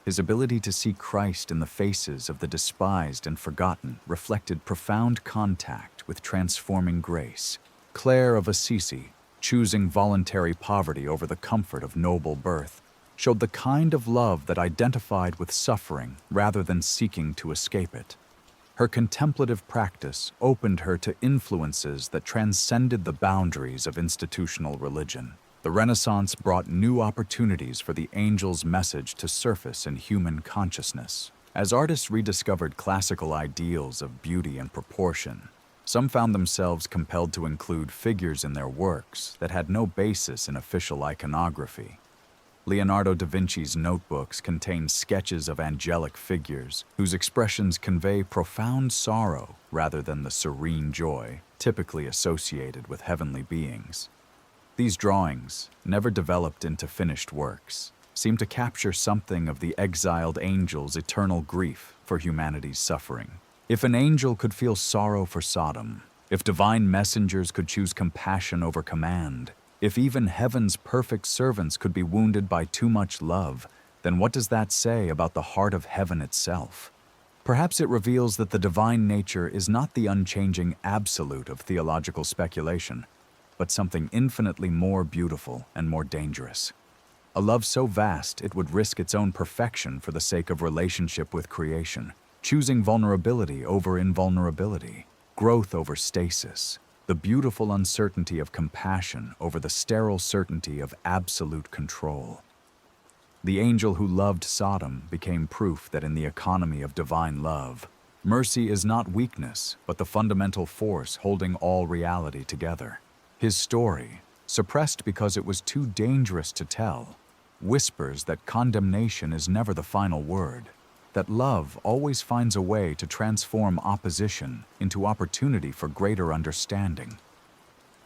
His ability to see Christ in the faces of the despised and forgotten reflected profound contact with transforming grace. Clare of Assisi, choosing voluntary poverty over the comfort of noble birth, showed the kind of love that identified with suffering rather than seeking to escape it. Her contemplative practice opened her to influences that transcended the boundaries of institutional religion. The Renaissance brought new opportunities for the angel's message to surface in human consciousness. As artists rediscovered classical ideals of beauty and proportion, some found themselves compelled to include figures in their works that had no basis in official iconography. Leonardo da Vinci's notebooks contain sketches of angelic figures whose expressions convey profound sorrow rather than the serene joy typically associated with heavenly beings. These drawings, never developed into finished works, seem to capture something of the exiled angel's eternal grief for humanity's suffering. If an angel could feel sorrow for Sodom, if divine messengers could choose compassion over command, if even heaven's perfect servants could be wounded by too much love, then what does that say about the heart of heaven itself? Perhaps it reveals that the divine nature is not the unchanging absolute of theological speculation, but something infinitely more beautiful and more dangerous. A love so vast it would risk its own perfection for the sake of relationship with creation, choosing vulnerability over invulnerability, growth over stasis, the beautiful uncertainty of compassion over the sterile certainty of absolute control. The angel who loved Sodom became proof that in the economy of divine love, mercy is not weakness, but the fundamental force holding all reality together. His story, suppressed because it was too dangerous to tell, whispers that condemnation is never the final word, that love always finds a way to transform opposition into opportunity for greater understanding.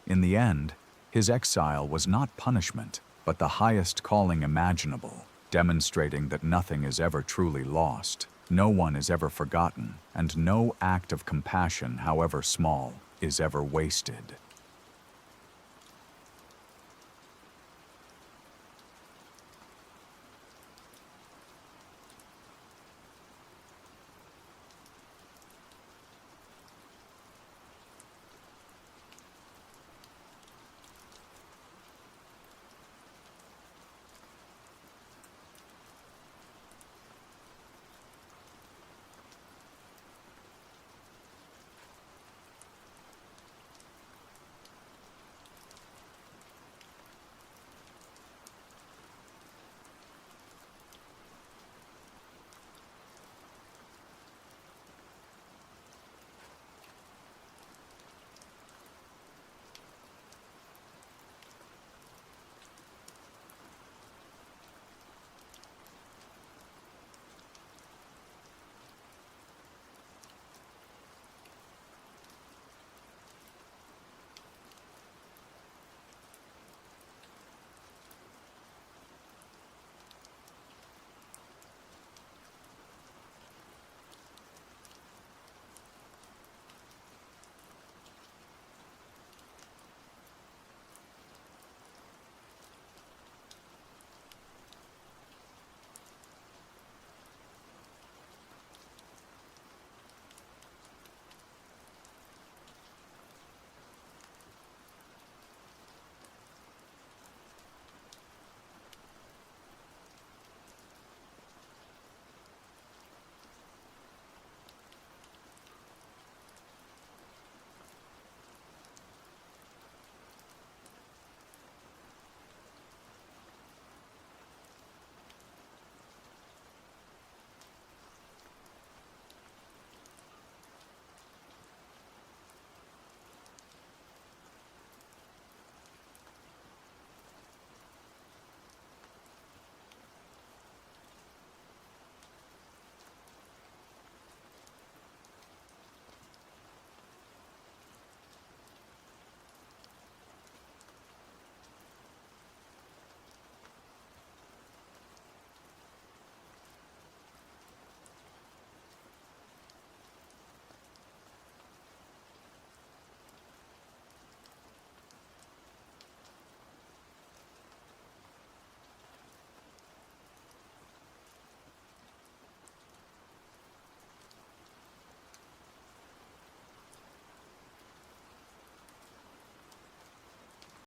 In the end, his exile was not punishment, but the highest calling imaginable, demonstrating that nothing is ever truly lost, no one is ever forgotten, and no act of compassion, however small, is ever wasted.